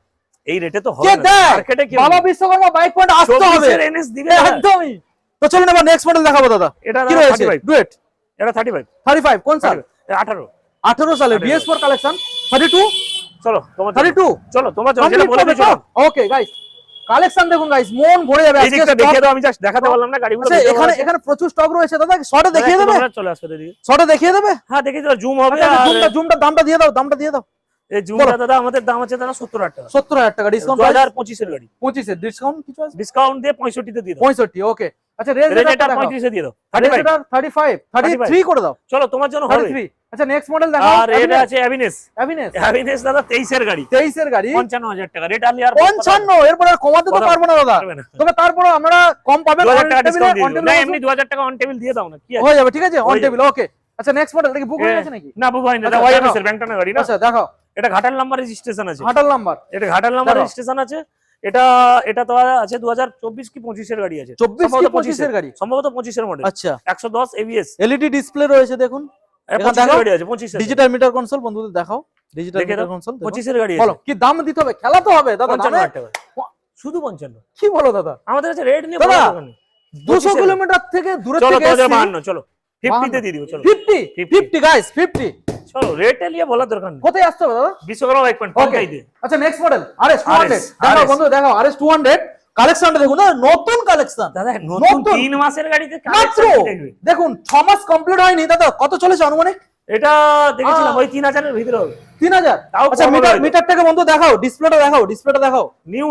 এই রেটে তো কে হবে না দেয়? মার্কেটে। কি বাবা বিশ্বকর্মা বাইক পয়েন্ট আসতে হবে, 24 এর এনএস দিবে না। একদমই। তো চলুন এবার নেক্সট মডেল দেখাবো দাদা। এটা কি রয়েছে? 35, ডুয়েট এটা 35, 35 কোন সাল? 18। 18 সালে BS4 কালেকশন। 32, চলো তোমার 32 চলো তোমার জন্য যেটা বলে দিয়েছো। ওকে গাইস, কালেকশন দেখুন গাইস, মন ভরে যাবে এই আজকে। দিকটা দেখিয়ে দাও, আমি জাস্ট দেখাতে পারলাম না গাড়িগুলো। আচ্ছা, এখানে প্রচুর স্টক রয়েছে দাদা, শর্টে দেখিয়ে দেবে? চলে আসবে দিদি, শর্টে দেখিয়ে দেবে? হ্যাঁ দেখিয়ে দাও, জুম হবে। আচ্ছা, আর জুমটা দামটা দিয়ে দাও, দামটা দিয়ে দাও। এই জুমটা দাদা আমাদের দাম আছে দাদা 70,000 টাকা। 70,000 টাকা ডিসকাউন্ট। 2025 এর গাড়ি, 25 এর ডিসকাউন্ট কিছু আছে? ডিসকাউন্ট দিয়ে 65 তে দিয়ে দাও। 65। ওকে, আচ্ছা রেঞ্জ রেট এটা 35 এ দিয়ে দাও। 35 35, 33 করে দাও। চলো তোমার জন্য হবে। 33। আচ্ছা নেক্সট মডেল দেখাও। আর এটা আছে অ্যাভিনেস, অ্যাভিনেস অ্যাভিনেস দাদা 23 এর গাড়ি, 23 এর গাড়ি 55,000 টাকা। রেট আনলি আর 55। এরপর আর কমাতে তো কথা পারবো না দাদা, পারবে না। তবে তারপরে আমরা কম পাবেন। 2000 টাকা ডিসকাউন্ট দিয়ে on দিও। table না আসুন। এমনি 2000 টাকা অন টেবিল দিয়ে দাও না, কি আছে? হয়ে যাবে, ঠিক আছে, অন হয়ে টেবিল। ওকে, আচ্ছা নেক্সট মডেল দেখি, বুক হয়ে গেছে নাকি? না বুক হয়নি, এটা আচ্ছা, ওয়াইএমএস দেখাও। এর ব্যাংকটানা গাড়ি না। আচ্ছা দেখাও, এটা ঘাটাল নাম্বার রেজিস্ট্রেশন আছে, হাটাল নাম্বার। এটা ঘাটাল নাম্বার দেখাও। রেজিস্ট্রেশন আছে। এটা এটা তো আছে 2024 কি 25 এর গাড়ি আছে, 24 সম্ভবত কি 25 এর গাড়ি? সম্ভবত 25 এর মডেল। আচ্ছা, 110 এবিএস এলইডি ডিসপ্লে রয়েছে দেখুন, এখানে 25 এর দেখাও। গাড়ি আছে, 25 এর ডিজিটাল মিটার কনসোল বন্ধুদের দেখাও, ডিজিটাল দেখে মিটার দাও। কনসোল 25 এর গাড়ি বলো আছে, কি দাম দিতে হবে? খেলা তো হবে দাদা, 55,000 টাকা শুধু 55। কি বলো দাদা? আমাদের কাছে রেট নিয়ে দাদা, বলার দরকার নেই। 200 কিলোমিটার থেকে দূরে চলো থেকে 2052 চলো 50 তে দিয়ে দিও। চলো 50 গাইস, 50। চলো রেট নিয়ে বলার দরকার নেই। কোথায় আসতে হবে দাদা? বিশ্বকর্মা বাইক পয়েন্ট ওকে, কোথায় দে। আচ্ছা নেক্সট মডেল RS 200 RS দেখাও বন্ধু, দেখাও RS 200 কালেকশনটা দেখুন না, নতুন কালেকশন দাদা নতুন 3 মাসের গাড়িতে মাত্র। দেখুন 6 মাস কমপ্লিট হয়নি দাদা, কত চলেছে আনুমানিক? এটা দেখেছিলাম ওই 3000 এর ভিতরে হবে। 3000। তাও আচ্ছা কম হবে। মিটারটাকে বন্ধু দেখাও, ডিসপ্লেটা দেখাও, ডিসপ্লেটা দেখাও। নিউ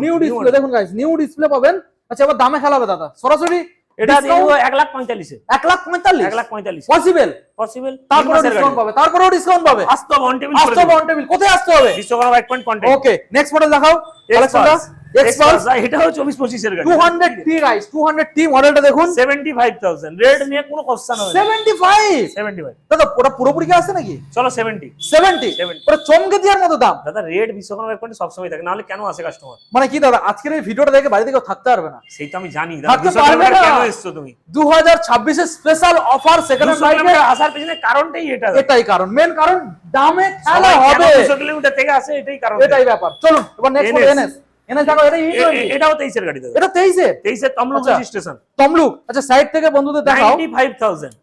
নিউ ডিসপ্লে দেখুন গাইস, নিউ ডিসপ্লে পাবেন। আচ্ছা এবার দামে খেলাবে দাদা, সরাসরি এটা দিয়ে দিব 1,45,000 এ। 1,45,000 1,45,000 পসিবল। পসিবল। তারপরে ডিসকাউন্ট পাবে, তারপরেও ডিসকাউন্ট পাবে। আসতো অন টেবিল করে আসতে হবে অন টেবিল। কোথায় আসতে হবে? Vishwakarma bike point contact. Okay, next model দেখাও কালেকশনটা। এক্সপালস এটাও 24-25 এর গাড়ি। 200T গাইস, 200T মডেলটা দেখুন। 75,000 রেড নিয়ে কোনো কোশ্চেন হবে না। 75 75 দাদা, ওটা পুরোপুরি কি আছে নাকি? চলো 70 70 ওটা চমকে দেওয়ার মতো দাম। দাদা রেড বিশ্বকর্মা বাইক পয়েন্ট সব সময় থাকে, নাহলে কেন আসে কাস্টমার? মানে কি দাদা, আজকের এই ভিডিওটা দেখে বাড়িতে কেউ থাকতে পারবে না। সেই তো আমি জানি দাদা, থাকতে 200 পারবে কিলোমিটার না। কেন এসছো তুমি? 2026 এর স্পেশাল অফার সেকেন্ড 200 বাইকে, কিলোমিটার আসার পিছনে কারণটাই এটা। এটাই কারণ, মেন কারণ দামে খেলা সবাই কেন হবে, 200 কিলোমিটার থেকে আসে এটাই কারণ। এটাই ব্যাপার। চলুন এবার নেক্সট মডেল NS এনএস দেখো, এটা E20, এটাও 23 এর গাড়ি দাদা। এটা 23 এর 23 এর তমলুক আচ্ছা। রেজিস্ট্রেশন। তমলুক। আচ্ছা সাইড থেকে বন্ধুদের দেখাও 95,000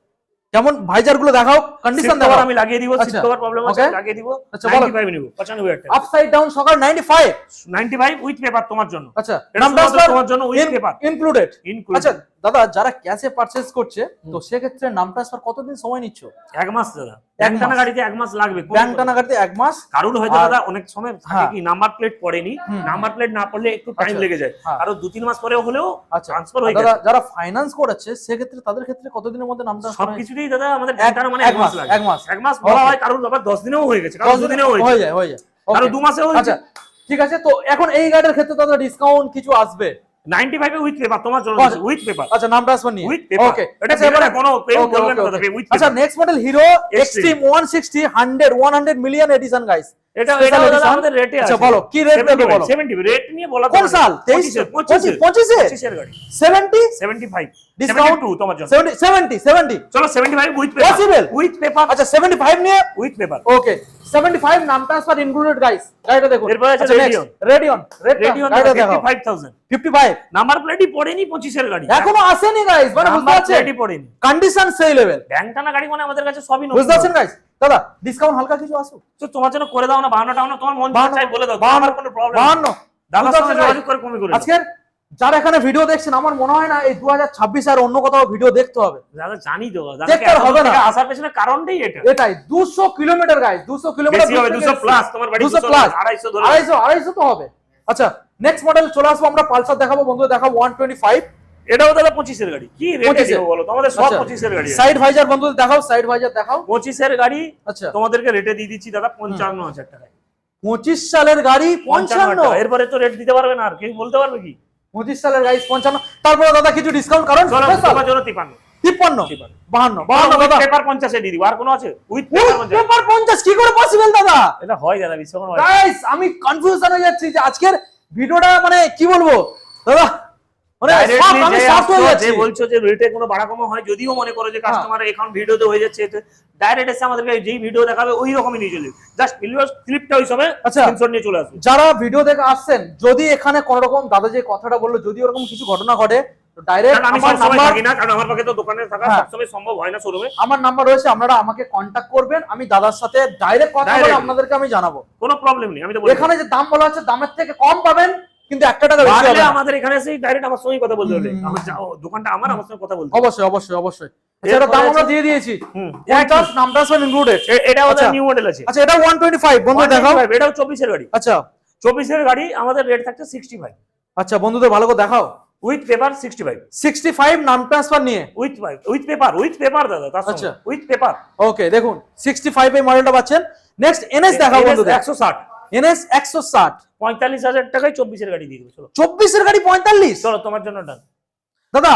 কেমন ভাইজার গুলো দেখাও, কন্ডিশন সিট দেখাও। কভার আমি লাগিয়ে দিব, সিট আচ্ছা, কভার প্রবলেম আছে okay। লাগিয়ে দিব। আচ্ছা, বলো। 95 নিব, 95,000 টাকা। আপসাইড ডাউন সকাল 95। 95 উইথ পেপার তোমার জন্য। আচ্ছা এটা নাম শুধুমাত্র ট্রান্সফার তোমার জন্য উইথ পেপার ইনক্লুডেড। ইনক্লুড। আচ্ছা দাদা যারা ক্যাশে পারচেজ করছে তো সেক্ষেত্রে নাম ট্রান্সফার কতদিন সময় নিচ্ছ? 1 মাস দাদা, ব্যাংক টানা গাড়িতে 1 মাস লাগবে। ব্যাংক টানা গাড়িতে 1 মাস। কারণ হয়তো আর- দাদা অনেক সময় থাকে হ্যাঁ। কি নাম্বার প্লেট পড়েনি, নাম্বার প্লেট না পড়লে একটু টাইম আচ্ছা। লেগে যায়, হ্যাঁ। আরো 2-3 মাস পরেও হলেও আচ্ছা ট্রান্সফার হয়ে দাদা গেছে। যারা ফাইন্যান্স করাচ্ছে সেক্ষেত্রে তাদের ক্ষেত্রে কতদিনের মধ্যে নাম ট্রান্সফার সবকিছুতেই দাদা আমাদের ব্যাংক টানা মানে 1 মাস লাগে। 1 মাস 1 মাস বলা Okay. হয়, কারণ আবার 10 দিনেও হয়ে গেছে, কারণ 2 দিনেও হয়ে হয়ে যায়, যায় হয়ে যায় কারণ Okay. 2 মাসেও হয়েছে। আচ্ছা ঠিক আছে, তো এখন এই গাড়ির ক্ষেত্রে দাদা ডিসকাউন্ট কিছু আসবে? 95 এ উইথ পেপার তোমার জন্য, আচ্ছা। উইথ পেপার, আচ্ছা নাম ট্রান্সফার নিয়ে উইথ পেপার। ওকে এটা এবারে কোনো কেউ বলবে না দাদা উইথ আচ্ছা paper. Next model Hero Xtreme 160 100 million edition guys. এটা Special দাদা edition? আমাদের রেটে আছে। আচ্ছা বলো কি রেট দেবে বলো? 70 রেট নিয়ে বলা কোন সাল? 23 25 এর গাড়ি 70 75 ডিসকাউন্ট 72 তোমার জন্য। 70 চলো 75 with paper, Possible? With paper, আচ্ছা 75 নিয়ে উইথ পেপার। ওকে 75 নাম ট্রান্সফার ইনক্লুডেড গাইস। গাড়িটা দেখুন। এরপরে আছে Radeon। রেডিয়ন রেডিয়ন গাড়িটা দেখাও 55000, 55 নাম্বার প্লেটই পড়েনি 25 এর গাড়ি, এখনো আসেনি গাইস, মানে বুঝতে নাম্বার পারছেন প্লেটই পড়েনি। কন্ডিশন সেই লেভেল, ব্যাংক টানা গাড়ি মানে আমাদের কাছে সবই নতুন। বুঝতে পারছেন গাইস? দাদা ডিসকাউন্ট হালকা কিছু আসুক? তো তোমার জন্য করে দাও না 52 না, তোমার মন যা চাই বলে দাও, আমার কোনো প্রবলেম 52 দাদার বুঝতে সঙ্গে পারছেন যোগাযোগ guys? করে কমে করে দাও। আজকের যারা এখানে ভিডিও দেখছেন আমার মনে হয় না এই 2026 আর অন্য কোথাও ভিডিও দেখতে হবে, দাদা জানি তো দাদা দেখতে আর হবে না। আসার পেছনে কারণটাই এটা। এটাই 200 কিলোমিটার গাইস, 200 কিলোমিটার বেশি হবে, 200 প্লাস, তোমার বাড়ি 200 200 প্লাস 250 ধরে 250 তো হবে। আচ্ছা নেক্সট মডেল চলে আসবো আমরা, পালসার দেখাবো বন্ধুদের, দেখাবো 125 এটাও দাদা 25 এর গাড়ি। কি রেটে 25 দিব বলো, তোমাদের সব 25 এর গাড়ি আছে। সাইড ভাইজার বন্ধুদের দেখাও, সাইড ভাইজার দেখাও। 25 এর গাড়ি আচ্ছা তোমাদেরকে রেটে দিয়ে দিচ্ছি দাদা 55000 টাকায়। 25 সালের গাড়ি 55, টাকা। এরপরে তো রেট দিতে পারবে না, আর কেউ বলতে পারবে কি? 25 সালের গাড়ি 55, তারপরে দাদা কিছু ডিসকাউন্ট কারণ চলো special। তোমার জন্য 53 53 52 দাদা পেপার 50 এ দিয়ে দিব। আর কোনো আছে উইথ পেপার 50? পেপার 50 কি করে পসিবল দাদা? এটা হয় দাদা, বিশ্বকর্মা হয়। গাইস আমি কনফিউশন হয়ে যাচ্ছি যে আজকের ভিডিওটা মানে কি বলবো দাদা, মানে Directly আমি যে সব আসছো, হয়ে যাচ্ছি। যে বলছো যে রেটে কোনো বাড়া কমা হয়, যদিও মনে করো যে কাস্টমার এখন ভিডিওতে হয়ে যাচ্ছে, ডাইরেক্ট এসে আমাদেরকে যেই ভিডিও দেখাবে ওই রকমই নিয়ে চলে, জাস্ট ক্লিপটা ওই সময় আচ্ছা। স্ক্রিনশট নিয়ে চলে আসবে। যারা ভিডিও দেখে আসছেন, যদি এখানে কোন রকম দাদা যে কথাটা বললো যদি ওরকম কিছু ঘটনা ঘটে তো ডাইরেক্ট কারণ আমি আমার সবসময় নাম্বার থাকি না, কারণ আমার পক্ষে তো দোকানে থাকা হ্যাঁ। সবসময় সম্ভব হয় না শোরুমে। আমার নাম্বার রয়েছে, আপনারা আমাকে কন্টাক্ট করবেন, আমি দাদার সাথে ডাইরেক্ট কথা বলে Direct। আপনাদেরকে আমি জানাবো। কোনো প্রবলেম নেই, আমি তো বলি এখানে যে দাম বলা হচ্ছে দামের থেকে কম পাবেন, কিন্তু 1 টাকা বেশি হবে পারলে না। আমাদের এখানে এসে ডাইরেক্ট আমার সঙ্গে কথা বলতে হবে। আমার দোকানটা আমার সঙ্গে কথা বলতে হবে। অবশ্যই অবশ্যই অবশ্যই। আচ্ছা এটার দাম আমরা দিয়ে দিয়েছি, হুম। 50 নামটা সব ইনক্লুডেড। এটা ওদের আচ্ছা। নিউ মডেল আছে। আচ্ছা এটা 125 বন্ধু দেখাও। 125, এটাও 24 এর গাড়ি। আচ্ছা 24 এর গাড়ি আমাদের রেট থাকছে 65 আচ্ছা বন্ধুদের ভালো করে দেখাও। উইথ পেপার 65 65 নাম ট্রান্সফার নিয়ে উইথ পেপার দাদা, তার আচ্ছা। সঙ্গে উইথ পেপার। ওকে দেখুন 65 এই মডেলটা পাচ্ছেন। নেক্সট এনএস দেখাও বন্ধুদের। 160 এনএস 160 45000 টাকায় 24 এর গাড়ি দিয়ে দেবো। চলো 24 এর গাড়ি 45। চলো তোমার জন্য ডান। দাদা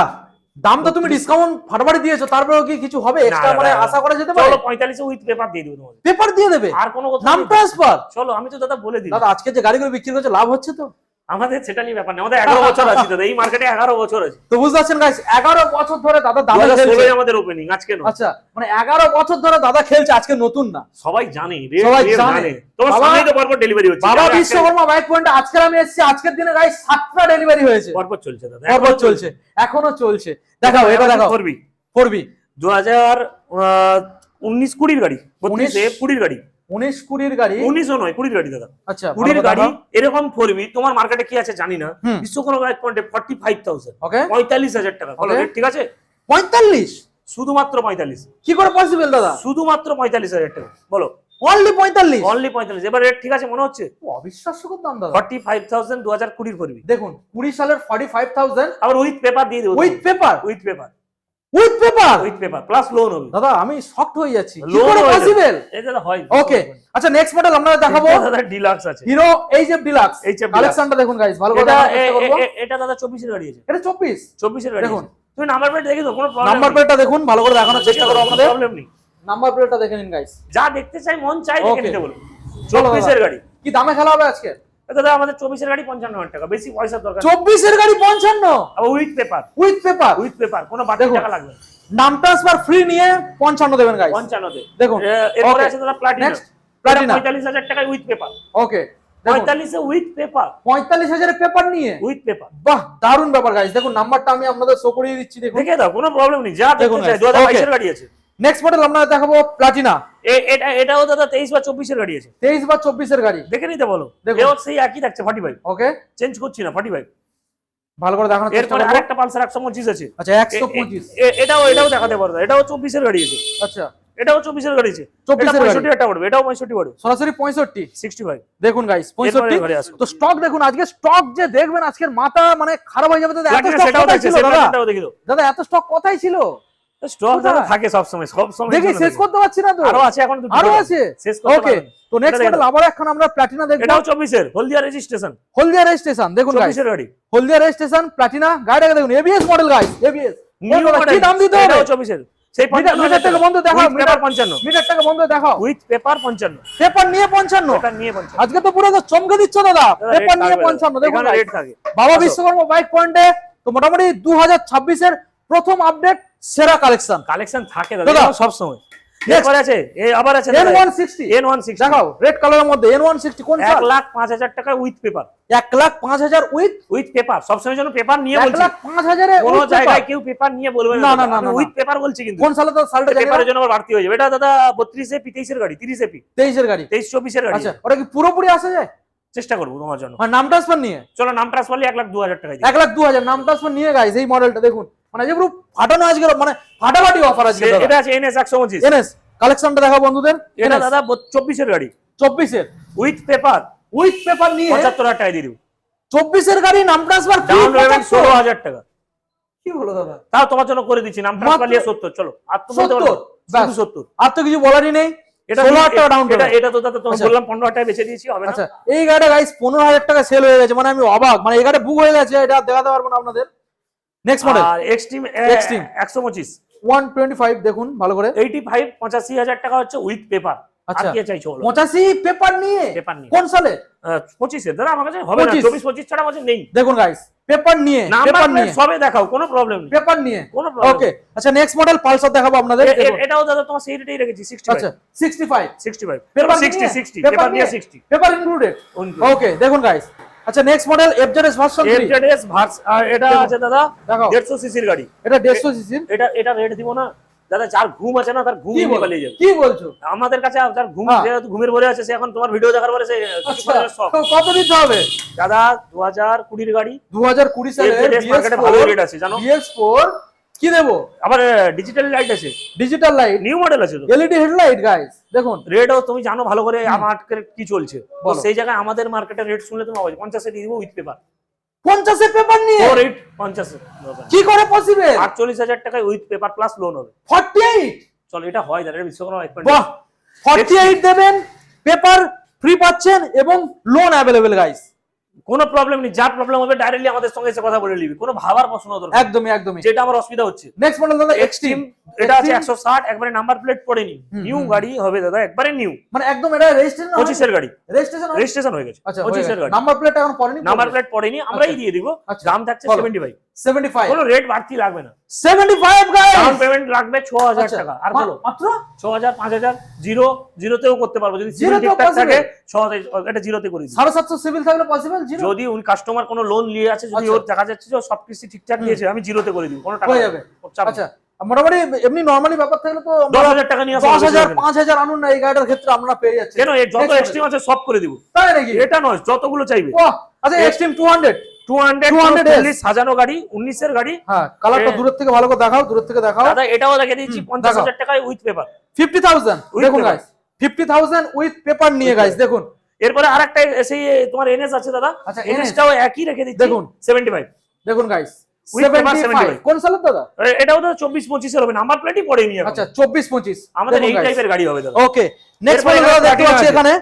দাম তো তুমি ডিসকাউন্ট ফাটাফাটি দিয়েছো, তারপরেও কি কিছু হবে এক্সট্রা, মানে আশা করা যেতে পারে? চলো 45 উইথ পেপার দিয়ে দেবো তোমাদের। পেপার দিয়ে দেবে আর কোনো কথা নাম নেই। ট্রান্সফার? চলো আমি তো দাদা বলে দিই, দাদা আজকে যে গাড়িগুলো বিক্রি করছে লাভ হচ্ছে তো? আমাদের সেটা নিয়ে ব্যাপার নেই, আমাদের 11 বছর আছে দাদা এই মার্কেটে, 11 বছর আছে। তো বুঝতে পারছেন গাইস 11 বছর ধরে দাদা দামে খেলছে। 2016 আমাদের ওপেনিং, আজকে নয়। আচ্ছা মানে 11 বছর ধরে দাদা খেলছে, আজকে নতুন না। সবাই জানে, রেট সবাই রেট জানে। জানে। তোমার বাবা- সামনেই তো পরপর ডেলিভারি হচ্ছে। বাবা আজকে- বিশ্বকর্মা বাইক পয়েন্টে আজকে আমি এসেছি, আজকের দিনে গাইস 7টা ডেলিভারি হয়েছে, পরপর চলছে দাদা, পরপর চলছে, এখনো চলছে। দেখাও এটা দেখাও করবি। 4B 2019-20 গাড়ি, 20 গাড়ি, 19-20 গাড়ি। 19 নয় 20 গাড়ি দাদা। আচ্ছা 20 ভালো গাড়ি কথা। এরকম করবি, তোমার মার্কেটে কি আছে জানি না, হুম। বিশ্বকর্মা বাইক পয়েন্টে 45000, ওকে 45000 টাকা। বলো Okay. রেট ঠিক আছে? 45 শুধুমাত্র 45, কি করে পসিবল দাদা? শুধুমাত্র 45000 টাকা। বলো অনলি 45? অনলি 45। এবার রেট ঠিক আছে মনে হচ্ছে? অবিশ্বাস্যকর দাম দাদা। 45000 2020 করবি। দেখুন 20 সালের 45000 আবার উইথ পেপার দিয়ে দেবো। With paper, with paper, with paper. With paper plus loan হবে। দাদা আমি শকড হয়ে যাচ্ছি, কি Loan করে হয়ে যাবে। পসিবল? এই দাদা হয়। ওকে আচ্ছা নেক্সট মডেল আমরা দেখাবো দাদা ডিলাক্স আছে। Hero HF deluxe. HF Deluxe। কালেকশনটা দেখুন গাইস, ভালো করে এটা দেখার চেষ্টা করব। এটা দাদা 24 এর গাড়ি আছে। এটা 24 24 এর গাড়ি দেখুন। আছে। তুমি নাম্বার প্লেট দেখে তো কোনো প্রবলেম নাম্বার প্লেটটা দেখুন, ভালো করে দেখানোর চেষ্টা করো আপনাদের। প্রবলেম নেই। নাম্বার প্লেটটা দেখে নিন গাইস। যা দেখতে চাই মন চাই দেখে Okay. নিতে বলো। চলো 24 দাদা। এর গাড়ি। কি দামে খেলা হবে আজকে? দাদা আমাদের 24 এর গাড়ি 55000 টাকা, বেশি পয়সার দরকার নেই। 24 এর গাড়ি 55 আবার with paper, with paper. With paper, কোনো বাড়তি দেখুন। টাকা লাগবে না। নাম ট্রান্সফার ফ্রি নিয়ে 55 দেবেন গাইস। 55 তে দেখুন এরপরে Okay. আছে দাদা প্লাটিনা। Next, Platina. 45000 টাকা উইথ পেপার। ওকে দেখুন 45 এ উইথ পেপার, 45000 এর পেপার নিয়ে, উইথ পেপার। বাহ দারুণ ব্যাপার গাইস। দেখুন নাম্বারটা আমি আপনাদের শো করিয়ে দিচ্ছি, দেখুন। দেখে দাও, কোনো প্রবলেম নেই, যা দেখুন দেখতে চাই। guys, 2022 okay. এর গাড়ি আছে। নেক্সট মডেল আমরা দেখাবো প্লাটিনা। এটাও দাদা 23 বা 24 এর গাড়ি আছে। 23 বা 24 এর গাড়ি দেখে নিতে বলো। দেখুন। এও সেই একই থাকছে 45, ওকে চেঞ্জ করছি না 45। ভালো করে দেখানোর চেষ্টা এরপরে করবো। আরেকটা পালসার 125 আছে। আচ্ছা 125। এটাও দেখাতে পারো, এটাও 24 এর গাড়ি আছে, আচ্ছা এটাও 24 এর গাড়ি আছে, 24 এর গাড়ি। 65 টাকা পড়বে, এটাও 65 পড়বে, সরাসরি 65। 65। দেখুন গাইস এরপরে 65। ঘরে আসো। তো স্টক দেখুন, আজকে স্টক যে দেখবেন আজকের মাথা মানে খারাপ হয়ে যাবে দাদা। এত প্লাটিনা স্টক সেটাও কোথায় দেখছে, ছিল দাদা? সেটাও দেখি দাও। দাদা এত স্টক কোথায় ছিল? স্টক কোথায়? দাদা থাকে সব সময় দেখি শেষ করতে পারছি না তো। আরো আছে, এখন দুটো আরো দোকান। আছে। শেষ করতে ওকে, পারবেন। তো নেক্সট এটা মডেল আবার এখন আমরা প্লাটিনা দেখবো। এটাও 24 এর হলদিয়া রেজিস্ট্রেশন, হলদিয়া রেজিস্ট্রেশন দেখুন গাইস, 24 এর গাড়ি, হলদিয়া রেজিস্ট্রেশন প্লাটিনা গাড়িটাকে দেখুন, ABS model guys, ABS. New model, কি দাম দিতে হবে? এটাও 24 এর, সেই মিটার থেকে বন্ধ দেখাও, পেপার 55, মিটারটাকে বন্ধ দেখাও। উইথ পেপার 55, পেপার নিয়ে 55। পেপার নিয়ে 55। আজকে তো পুরো তো চমকে দিচ্ছ দাদা, পেপার নিয়ে 55 দেখুন এখানে guys। রেট থাকে। বাবা বিশ্বকর্মা বাইক পয়েন্টে তো মোটামুটি 2026 এর প্রথম আপডেট সেরা কালেকশন কালেকশন থাকে দাদা। দাদা সব সময়। Next. এরপরে আছে, আবার আছে N160 N160, দেখাও, রেড কালারের মধ্যে N160 কোন সাল? 1,05,000 টাকা উইথ পেপার, 1,05,000 উইথ পেপার। সবসময় জন্য পেপার নিয়ে বলছি, 1,05,000 এ কোনো with জায়গায় paper। কেউ পেপার নিয়ে বলবে না, না, না, না, উইথ পেপার বলছি, কিন্তু কোন সালে তো সালটা জায়গা পেপারের জন্য আবার বাড়তি হয়ে যাবে। এটা দাদা 32 এপি 23 এর গাড়ি, 30 এপি 23 এর গাড়ি। 23-24 এর গাড়ি। আচ্ছা ওটা কি পুরোপুরি আসে যায়? চেষ্টা করবো তোমার জন্য। মানে নাম ট্রান্সফার নিয়ে চলো নাম ট্রান্সফার 1,02,000 টাকা দিই। 1,02,000 নাম ট্রান্সফার নিয়ে গাইস এই মডেলটা দেখুন, মানে যে পুরো ফাটানো আজকে, মানে ফাটাফাটি অফার আজকে দাদা। এটা আছে NS 125, এনএস কালেকশনটা দেখাও বন্ধুদের। এটা NS দাদা 24 এর গাড়ি 24 এর উইথ পেপার উইথ পেপার নিয়ে 75,000 টাকা দিয়ে দিব। 24 এর গাড়ি নাম ট্রান্সফার ডাউন পেমেন্ট 16,000 টাকা, কি বলো দাদা? তাও তোমার জন্য করে দিচ্ছি। নাম ট্রান্সফার মাত্র নিয়ে 70। চলো আর তো বলতে 70, পারবো ব্যাস। শুধু 70। আর তো কিছু বলারই নেই। এটা 16,000 টাকা ডাউন পেমেন্ট। এটা তো দাদা তোমাকে আচ্ছা। বললাম 15,000 টাকা বেচে দিয়েছি, হবে না? আচ্ছা এই গাড়িটা গাইস 15,000 টাকা সেল হয়ে গেছে, মানে আমি অবাক, মানে এই গাড়ি বুক হয়ে গেছে, এটা দেখাতে পারবো না আপনাদের। নেক্সট মডেল আর এক্সট্রিম 125 125 দেখুন ভালো করে। 85-85,000 টাকা হচ্ছে উইথ পেপার। আর আচ্ছা কি চাইছো বলো? 85 পেপার নিয়ে, পেপার নিয়ে কোন সালে? 25 এর দাদা আমার কাছে হবে না, 25 24-25 ছাড়া আমার কাছে নেই। দেখুন গাইস পেপার নিয়ে, নাম্বার পেপার প্লেট নিয়ে, সবে দেখাও, কোনো প্রবলেম নেই, পেপার নিয়ে। কোনো প্রবলেম। ওকে আচ্ছা নেক্সট মডেল পালসার দেখাবো আপনাদের। দেখুন। এটাও দাদা তোমার সেই রেটেই রেখেছি 65। আচ্ছা 65 65 পেপার 60 পেপার নিয়ে 60। Paper included. Included। ওকে দেখুন গাইস, আচ্ছা next model FZS version 3 FZS ভার্স, আর এটা দেখুন। আছে দাদা দেখাও। 150 সিসির গাড়ি। এটা 150 সিসির। এটা রেট দিব না দাদা, যার ঘুম আছে না তার ঘুম কি নিয়ে বল- পালিয়ে যাবে। কি বলছো? আমাদের কাছে যার ঘুম, হ্যাঁ। যেহেতু ঘুমের ভরে আছে, সে এখন তোমার ভিডিও দেখার পরে সে কিছু আচ্ছা করে সব। তো কত দিতে হবে? দাদা 2020 এর গাড়ি, 2020 সালে FZS মার্কেটে ভালো রেট আছে জানো। BS4 কি দেবো? আবার ডিজিটাল লাইট আছে, ডিজিটাল লাইট, নিউ মডেল আছে তো। LED হেডলাইট গাইস দেখুন। রেটও তুমি জানো ভালো করে মার্কেটে কি চলছে, তো বলো। সেই জায়গায় আমাদের মার্কেটের রেট শুনলে তুমি হবে 50 এ দিয়ে দিব উইথ পেপার। 50 এ পেপার নিয়ে ও রেট 50 কি করে পসিবল? 48,000 টাকায় উইথ পেপার প্লাস লোন হবে। 48 চলো এটা হয় দাদা, বিশ্বকর্মা বাইক বাহ 48 দেবেন, পেপার ফ্রি পাচ্ছেন এবং লোন अवेलेबल গাইস। কোনো প্রবলেম নেই, যা প্রবলেম হবে ডাইরেক্টলি আমাদের সঙ্গে এসে কথা বলে নিবি, কোনো ভাবার প্রশ্ন দরকার নেই। একদমই একদমই। যেটা আমার অসুবিধা হচ্ছে নেক্সট মডেল দাদা এক্সট্রিম, এটা আছে 160, একবারে নাম্বার প্লেট পড়েনি, নিউ গাড়ি হবে দাদা, একবারে নিউ। মানে একদম এটা রেজিস্ট্রেশন 25 এর গাড়ি, রেজিস্ট্রেশন রেজিস্ট্রেশন হয়ে গেছে। আচ্ছা 25 এর গাড়ি, নাম্বার প্লেট এখন পড়েনি, নাম্বার প্লেট পড়েনি, আমরাই দিয়ে দিব। আচ্ছা, দাম থাকছে বলো। 75, 75 কোনো রেট বাড়তি লাগবে না। 75 গাইস। ডাউন পেমেন্ট লাগবে 6,000 আচ্ছা, টাকা। আর বলো মাত্র 6,000 5,000 জিরোতেও করতে পারবো, যদি সিভিল জিরোতেও ঠিকঠাক থাকে possible? 6,000 এটা জিরোতে করে দিই। 750 সিভিল থাকলে পসিবল জিরো যদি উনি কাস্টমার কোনো লোন নিয়ে আছে, যদি আচ্ছা। ওর দেখা যাচ্ছে যে ও সবকিছু ঠিকঠাক দিয়েছে, আমি জিরোতে করে দিব, কোনো টাকা হয়ে যাবে। চাপ নেই। আচ্ছা মোটামুটি এমনি নরমালি ব্যাপার থাকলে তো 10,000 টাকা নিয়ে আসা 10,000 5,000 আনুন না, এই গাড়িটার ক্ষেত্রে আমরা পেয়ে যাচ্ছি। কেন এর যত Next এক্সট্রিম আছে সব করে দিব, তাই নাকি? এটা নয় যতগুলো চাইবে। বাহ আচ্ছা এক্সট্রিম 200 200 ফুললি সাজানো গাড়ি, 19 এর গাড়ি। হ্যাঁ কালারটা দূরের থেকে ভালো করে দেখাও, দূরের থেকে দেখাও। দাদা এটাও দেখে দিচ্ছি 50,000 টাকায় উইথ পেপার। 50,000 With দেখুন paper। গাইস, 50,000 উইথ পেপার নিয়ে গাইস দেখুন। এরপরে আরেকটা সেই তোমার এনএস আছে দাদা, আচ্ছা, এনএসটাও একই রেখে দিচ্ছি দেখুন। 75। দেখুন গাইস With paper 75 কোন সালের দাদা? এটাও দাদা 24-25 এর হবে, নাম্বার প্লেটই পড়েনি এখন। আচ্ছা 24-25 আমাদের এই টাইপের গাড়ি হবে দাদা। ওকে নেক্সট এরপরে মডেল দেখতে Platina পাচ্ছি আছে। এখানে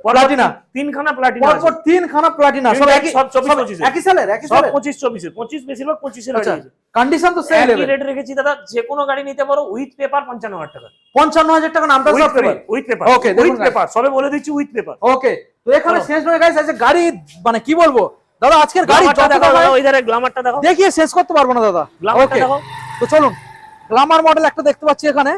প্লাটিনা, তিনখানা প্লাটিনা আছে, পরপর তিনখানা প্লাটিনা, সব তিনটা একই সব 24-25 এর। একই সালের একই সব সালের। 25-24 এর, 25 বেশিরভাগ 25 এর গাড়ি আচ্ছা আছে। কন্ডিশন তো সেম একই লেভেল। রেট রেখেছি দাদা, যে কোনো গাড়ি নিতে পারো উইথ পেপার 55,000 টাকা। 55,000 টাকা নামটা উইথ সব পেপার, উইথ পেপার, Okay, দেখুন উইথ guys। পেপার, সবে বলে দিচ্ছি উইথ পেপার। ওকে তো এখানে চলো। শেষ নয় গাইস, আছে গাড়ি মানে কি বলবো দাদা, আজকের গাড়ি গ্লামারটা যত দেখাও দাম দাদা, ওই ধারে গ্লামারটা দেখাও, দেখিয়ে শেষ করতে পারবো না দাদা। গ্লামারটা ওকে দেখাও। তো চলুন গ্লামার মডেল একটা দেখতে পাচ্ছি এখানে,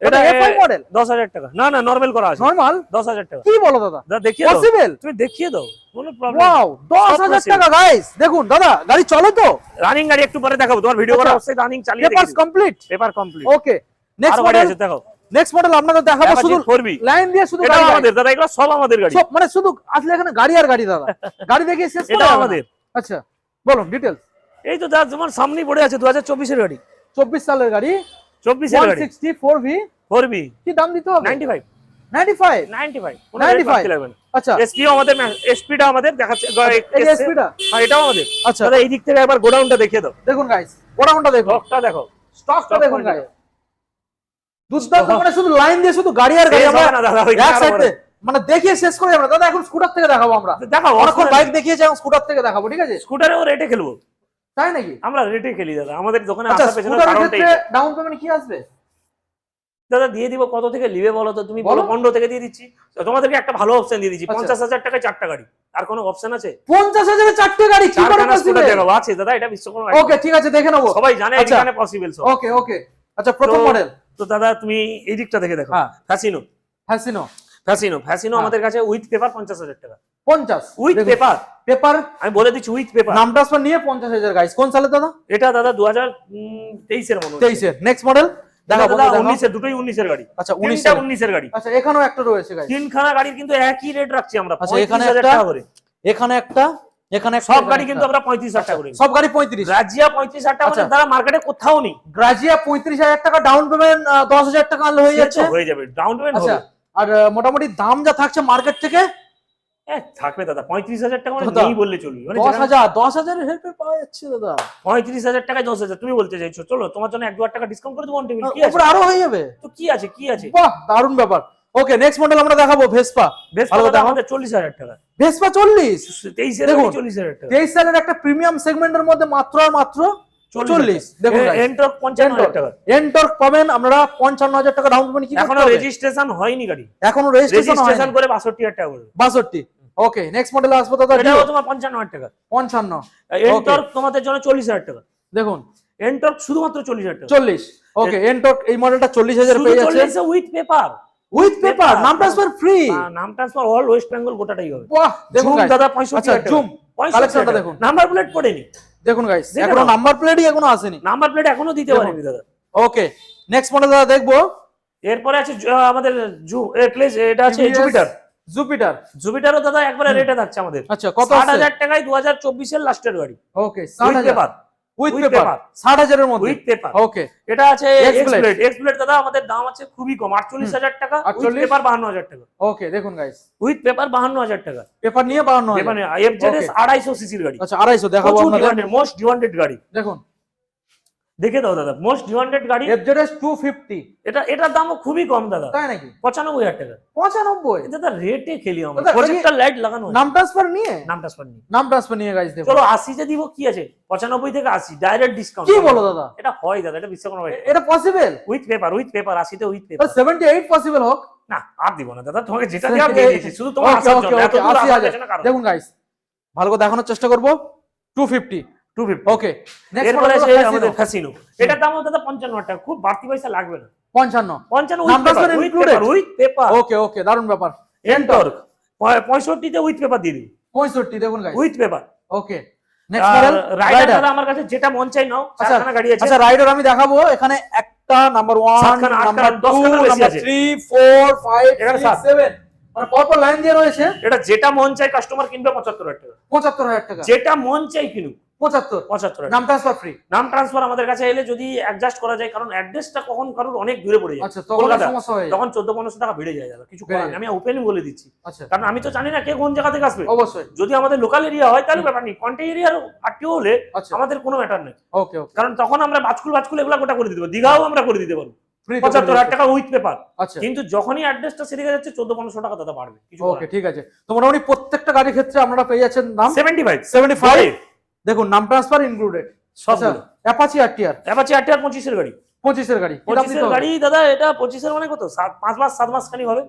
এটা এফআই মডেল 10,000 টাকা, না না নরমাল করা আছে, নরমাল 10,000 টাকা। কি বলো দাদা? দাদা দেখিয়ে দাও, পসিবল? তুমি দেখিয়ে দাও, কোনো প্রবলেম। ওয়াও 10,000 টাকা গাইস দেখুন দাদা, গাড়ি চলে তো? রানিং গাড়ি একটু পরে দেখাবো, তোমার ভিডিও করা আচ্ছা। অবশ্যই রানিং চালিয়ে পেপারস দেখিয়ে complete. Paper complete. Okay next আর গাড়ি মডেল, আছে দেখাও, নেক্সট মডেল আপনাদের দেখাবো Apache শুধু 4B লাইন দিয়ে, শুধু এটা গাড়ি আমাদের দাদা, এগুলো সব আমাদের গাড়ি, সব মানে শুধু আসলে এখানে গাড়ি আর গাড়ি দাদা, গাড়ি দেখিয়ে শেষ এটা করে আমাদের। আচ্ছা বলুন ডিটেইলস। এই তো দাদা তোমার সামনেই পড়ে আছে 2024 এর গাড়ি, 24 সালের গাড়ি, 24 এর গাড়ি 164V, 4B, কি দাম দিতে হবে? 95 95 95 কোনো 95 রেট বাড়তি লাগবে না। আচ্ছা, এসপিও আমাদের, এসপিটা আমাদের দেখাচ্ছে, এই এসপিটা, আর এটাও আমাদের। আচ্ছা দাদা এই দিক থেকে একবার গোডাউনটা দেখিয়ে দাও, দেখুন গাইস, গোডাউনটা দেখুন, স্টকটা দেখো, স্টকটা দেখুন quality গাইস, দুর্দান্ত, মানে শুধু লাইন দিয়ে শুধু গাড়ি আর গাড়ি, শেষ আমরা হবে না দাদা, ওই এক সাইডে মানে দেখিয়ে শেষ করে আমরা। দাদা এখন স্কুটার থেকে দেখাবো, আমরা দেখাও, অনেকক্ষণ বাইক দেখিয়েছি, এখন স্কুটার থেকে দেখাবো, ঠিক আছে? স্কুটারেও রেটে খেলবো, তাই নাকি? আমরা রেটে খেলি দাদা, আমাদের দোকানে আচ্ছা, আসার পেছনে স্কুটারের কারণটাই ক্ষেত্রে এটা। ডাউন পেমেন্ট কি আসবে? দাদা দিয়ে দিব, কত থেকে নিবে বলো তো তুমি? বলো। বলো 15 থেকে দিয়ে দিচ্ছি। তো তোমাদেরকে একটা ভালো অপশন দিয়ে দিচ্ছি, আচ্ছা। 50,000 টাকায় 4টা গাড়ি। আর কোনো অপশন আছে? 50,000 এ 4টে গাড়ি কি করে স্কুটার পসিবল? দেখাবো, আছে দাদা, এটা বিশ্বকর্মা। ওকে, ঠিক আছে, দেখে নেবো, সবাই জানে আচ্ছা। এখানে পসিবল সব। ওকে ওকে, আচ্ছা প্রথম মডেল। তো দাদা তুমি এই দিকটা দেখে দেখো, হ্যাঁ। ফ্যাসিনো, হ্যাসিনো, ফ্যাসিনো, ফ্যাসিনো হ্যাঁ। আমাদের কাছে উইথ পেপার 50,000 টাকা, 50 উইথ পেপার, পেপার, আমি বলে দিচ্ছি উইথ পেপার। নাম ট্রান্সফার নিয়ে 50,000 গাইস। কোন সালে দাদা? এটা দাদা 2023 এর মনে হচ্ছে। 23 এর। নেক্সট মডেল দাদা দেখাবো, 19 এর, দুটোই 19 এর গাড়ি। আচ্ছা 19 তিনটা এর। 19 এর গাড়ি। আচ্ছা এখানেও একটা রয়েছে গাইস, তিনখানা গাড়ির কিন্তু একই রেট রাখছি আমরা, আচ্ছা, এখানে 35,000 একটা, টাকা করে। এখানে একটা, এখানে একটা, সব এখানে গাড়ি একটা। কিন্তু আমরা 35,000 টাকা করে। সব গাড়ি 35। রাজিয়া 35,000 টাকা আচ্ছা। মানে দাদা মার্কেটে কোথাও নেই। গ্রাজিয়া 35,000 টাকা, ডাউন পেমেন্ট 10,000 টাকা আনলে হয়ে সে যাচ্ছে। তো হয়ে যাবে, ডাউন পেমেন্ট আচ্ছা, হবে। আর মোটামুটি দাম যা থাকছে মার্কেট থেকে, থাকবে দাদা 35,000 টাকা মানে দাদা, নেই বললে চলবে, মানে 10,000 এর হেল্পে পাওয়া যাচ্ছে দাদা। 35,000 টাকায় 10,000 তুমি বলতে চাইছো? চলো তোমার জন্য 1-2 টাকা ডিসকাউন্ট করে দেবো অন টেবিল, কি আছে? উপরে আরো হয়ে যাবে তো কি আছে, কি আছে? বাহ, দারুণ ব্যাপার। ওকে, নেক্সট মডেল আমরা দেখাবো ভেসপা। বেশ ভালো ভালো, দাম। আমাদের 40,000 টাকা, ভেসপা 40, 23 এর দেখুন। 40,000 টাকা, 23 সালের একটা প্রিমিয়াম সেগমেন্টের মধ্যে মাত্র আর মাত্র 40। দেখুন এন্ট্রক 55,000 টাকা, এন্টর্ক পাবেন আপনারা 55,000 টাকা ডাউন পেমেন্ট। কি এখনো রেজিস্ট্রেশন হয়নি গাড়ি, এখনো রেজিস্ট্রেশন রেজিস্ট্রেশন করে 62,000 টাকা করে। 62। ওকে, নেক্সট মডেল আসবো দাদা, এটাও তোমার 55,000 টাকা। 55। এন্টর্ক তোমাদের জন্য 40,000 টাকা, দেখুন এন্টর্ক শুধুমাত্র 40,000 টাকা, 40। ওকে, এন্টর্ক এই মডেলটা 40,000 পেয়ে যাচ্ছে, 40 উইথ পেপার, উইথ পেপার, নাম ট্রান্সফার ফ্রি। নাম ট্রান্সফার অল ওয়েস্ট বেঙ্গল গোটাটাই হবে। বাহ, দেখুন জুম guys। দাদা আচ্ছা 65,000 টাকা, জুম 65,000 কালেকশনটা টাকা। দেখুন, নাম্বার প্লেট পড়েনি, দেখুন গাইস, দেখে এখনো নাও। নাম্বার প্লেটই এখনো আসেনি। নাম্বার প্লেট এখনো দিতে দেখুন। পারেনি দাদা। ওকে, নেক্সট মডেল দাদা দেখবো, এরপরে আছে আমাদের এটা আছে জুপিটার। জুপিটার। জুপিটারও দাদা একবারে রেটে থাকছে আমাদের, আচ্ছা কত? 60,000 টাকায় 2024 এর লাস্টের গাড়ি, okay, with 60,000 paper, with with paper, paper। 60,000 এর মধ্যে। With paper. ওকে, এটা আছে X-Blade। এক্সপ্লেট দাদা আমাদের দাম আছে খুবই কম, 48,000 টাকা, উইথ 48 পেপার 52,000 টাকা, ওকে দেখুন গাইস, উইথ পেপার 52,000 টাকা। পেপার নিয়ে 52,000। পেপার এফজেডএস 250 সিসির গাড়ি, আচ্ছা 250 দেখাবো আপনাদের। মোস্ট ডিমান্ডেড গাড়ি, দেখুন দেখে দাও দাদা, মোস্ট ডিমান্ডেড গাড়ি। এফজেডএস 250, এটার দামও খুবই কম দাদা, তাই নাকি? 95,000 টাকা। 95। দাদা রেটে খেলি আমরা, দাদা, প্রজেক্টর লাইট লাগানো আছে। নাম ট্রান্সফার নিয়ে, নাম ট্রান্সফার নিয়ে নাম ট্রান্সফার নিয়ে গাইস দেখুন। চলো 80 তে দিব, কি আছে? 95 থেকে 80 ডাইরেক্ট ডিসকাউন্ট। কি বলো দাদা? এটা হয় দাদা, এটা বিশ্বকর্মা এটা পসিবল? উইথ পেপার, 80 তে উইথ পেপার। 78 পসিবল হোক না আর দিব না দাদা, তোমাকে যেটা দেওয়া দিয়ে দিয়েছি, শুধু তোমার ওকে, আসার ওকে, জন্য, এত ওকে, দূর আসার 80,000 পেছনে কারণ। দেখুন গাইস, ভালো করে দেখানোর চেষ্টা করব। 250। 250। ওকে, নেক্সট এরপরে মডেল আছে আমাদের ফ্যাসিনো, এটার দামও দাদা 55 টাকা, খুব বাড়তি পয়সা লাগবে না। 55 55 নাম transfer with included? Paper, with paper. Okay okay, দারুণ ব্যাপার। এন্টর্ক 65 তে উইথ পেপার দিয়ে দিই, 65 দেখুন guys. With paper. Okay, next model rider দাদা আমার কাছে যেটা মন চাই নাও, আচ্ছা, চারখানা গাড়ি আছে। আচ্ছা রাইডার আমি দেখাবো, এখানে একটা নাম্বার 1, সাতখানা, আটখানা, নাম্বার 2, দশখানার বেশি নাম্বার আছে। 3, 4, 5, এখানে 6, সাত। 7 মানে পরপর লাইন দিয়ে রয়েছে। এটা যেটা মন চাই কাস্টমার কিনবে 75,000 টাকা, 75,000 টাকা, যেটা মন চাই কিনুক 75। 75,000 নাম ট্রান্সফার ফ্রি। নাম ট্রান্সফার আমাদের কাছে এলে যদি অ্যাডজাস্ট করা যায়, কারণ অ্যাড্রেসটা কখন কারোর অনেক দূরে পড়ে যায়, আচ্ছা তখন কলকাতা, সমস্যা হয়। তখন 1400-1500 টাকা বেড়ে যায় দাদা, কিছু বেড়ে করার নেই, যায়। আমি ওপেনলি বলে দিচ্ছি, আচ্ছা কারণ আমি তো জানি না কে কোন জায়গা থেকে আসবে। অবশ্যই। যদি আমাদের লোকাল এরিয়া হয় তাহলে ব্যাপার নেই, কন্টেন্ট এরিয়ার আটটিও হলে আচ্ছা আমাদের কোনো ম্যাটার নেই, ওকে ওকে, কারণ তখন আমরা বাজকুল এগুলা গোটা করে দিতে পারবো, দীঘাও আমরা করে দিতে পারবো ফ্রি 75,000 টাকা উইথ পেপার। আচ্ছা কিন্তু যখনই অ্যাড্রেসটা সেদিকে যাচ্ছে 1400-1500 টাকা দাদা বাড়বে, কিছু ওকে ঠিক আছে। তো মোটামুটি প্রত্যেকটা গাড়ির ক্ষেত্রে আপনারা পেয়ে যাচ্ছেন নাম 75 75। দেখুন নাম ট্রান্সফার ইনক্লুডেড। আচ্ছা সবগুলো। অ্যাপাচি আরটিআর অ্যাপাচি আরটিআর 25 এর গাড়ি, 25 এর গাড়ি, কি দাম 25 দিতে এর হবে? গাড়ি দাদা, এটা 25 এর মানে কত, 7 মাস খানি হবে,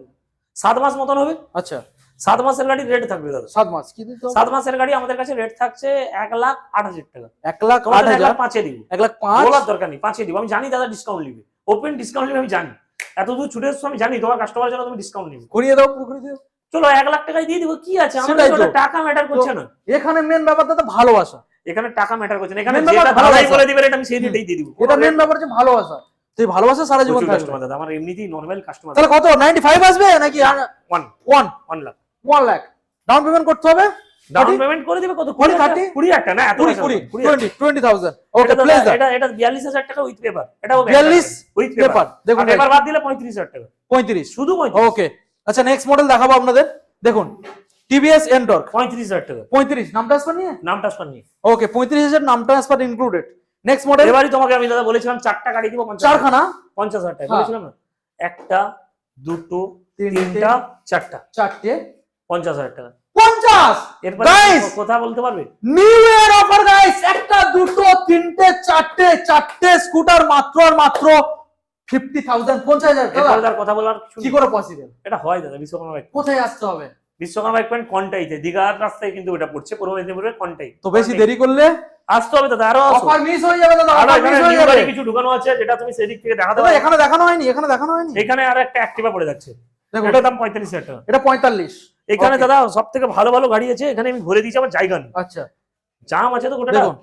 7 মাস মতন হবে। আচ্ছা 7 মাসের গাড়ি রেট থাকবে দাদা, 7 মাস কি দিতে হবে? 7 মাসের গাড়ি আমাদের কাছে রেট থাকছে 1,08,000 টাকা। 1,08,000, 5 দিব, 1,05,000। বলার দরকার নেই, 5 দিব, আমি জানি দাদা ডিসকাউন্ট নিবে, ওপেন ডিসকাউন্ট নিবে, আমি জানি, এত দূর ছুটে এসছো, আমি জানি তোমার কাস্টমারের জন্য তুমি ডিসকাউন্ট নিবে। করিয়ে দাও, পুরো দিও। চলো 1,00,000 টাকায় দিয়ে দিব, কি আছে, আমাদের সেটাই তো। ওটা টাকা ম্যাটার করছে না, এখানে মেন ব্যাপারটা তো ভালোবাসা। এখানে টাকা ম্যাটার করছে না, এখানে Main ব্যাপার যেটা ভালোবাসা। ভালোই বলে দিবে এটা আমি সেই রেটেই দিয়ে দিব। এটা মেন ব্যাপার যে ভালোবাসা, তো এই ভালোবাসা সারা জীবন থাকবে। কাস্টমার দাদা আমার এমনিতেই নরমাল কাস্টমার। তাহলে কত 95 আসবে নাকি 1 1 লাখ 1 লাখ ডাউন পেমেন্ট করতে হবে? ডাউন পেমেন্ট করে দিবে কত 30? 20,000 না এত 20,000 ওকে এটা প্লেস এটা এটা 42,000 টাকা উইথ পেপার এটাও 42 উইথ পেপার পেপার দেখুন পেপার বাদ দিলে 35,000 টাকা 35 শুধু 35 ওকে আচ্ছা নেক্সট মডেল দেখাবো আপনাদের দেখুন টিভিএস এনটর্ক 35,000 টাকা 35 নাম ট্রান্সফার নিয়ে নাম ট্রান্সফার নিয়ে ওকে 35,000 নাম ট্রান্সফার ইনক্লুডেড নেক্সট মডেল এবারে তোমাকে আমি দাদা বলেছিলাম চারটা গাড়ি দিব 50,000 চারখানা 50,000 টাকা হ্যাঁ। বলেছিলাম না একটা দুটো তিনটে, তিনটা চারটা চারটে 50,000 টাকা 50 এরপরে গাইস কথা বলতে পারবে নিউ ইয়ার অফার গাইস একটা দুটো তিনটে চারটে স্কুটার মাত্র আর মাত্র 50,000 50,000 এরপরে তার কথা বলার কিছু কি নেই। করে পসিবল এটা হয় দাদা বিশ্বকর্মা বাইক কোথায় আসতে হবে বিশ্বকর্মা বাইক পয়েন্ট কন্টাইতে দীঘার রাস্তায় কিন্তু এটা পড়ছে পূর্ব মেদিনীপুরের কন্টাই তো বেশি দেরি করলে আসতে হবে দাদা আরো আসো। অফার মিস হয়ে যাবে দাদা আরো অফার এখানে মিস হয়ে new যাবে গাড়ি কিছু ঢুকানো আছে যেটা তুমি সেদিক থেকে দেখাতে দাদা পারো এখানে দেখানো হয়নি এখানে আর একটা অ্যাক্টিভা পড়ে যাচ্ছে দেখুন এটার দাম 45,000 টাকা এটা 45 এখানে Okay. দাদা সব থেকে ভালো ভালো গাড়ি আছে এখানে আমি ভরে দিয়েছি আমার জায়গা নেই আচ্ছা জাম আছে তো গোটা দেখুন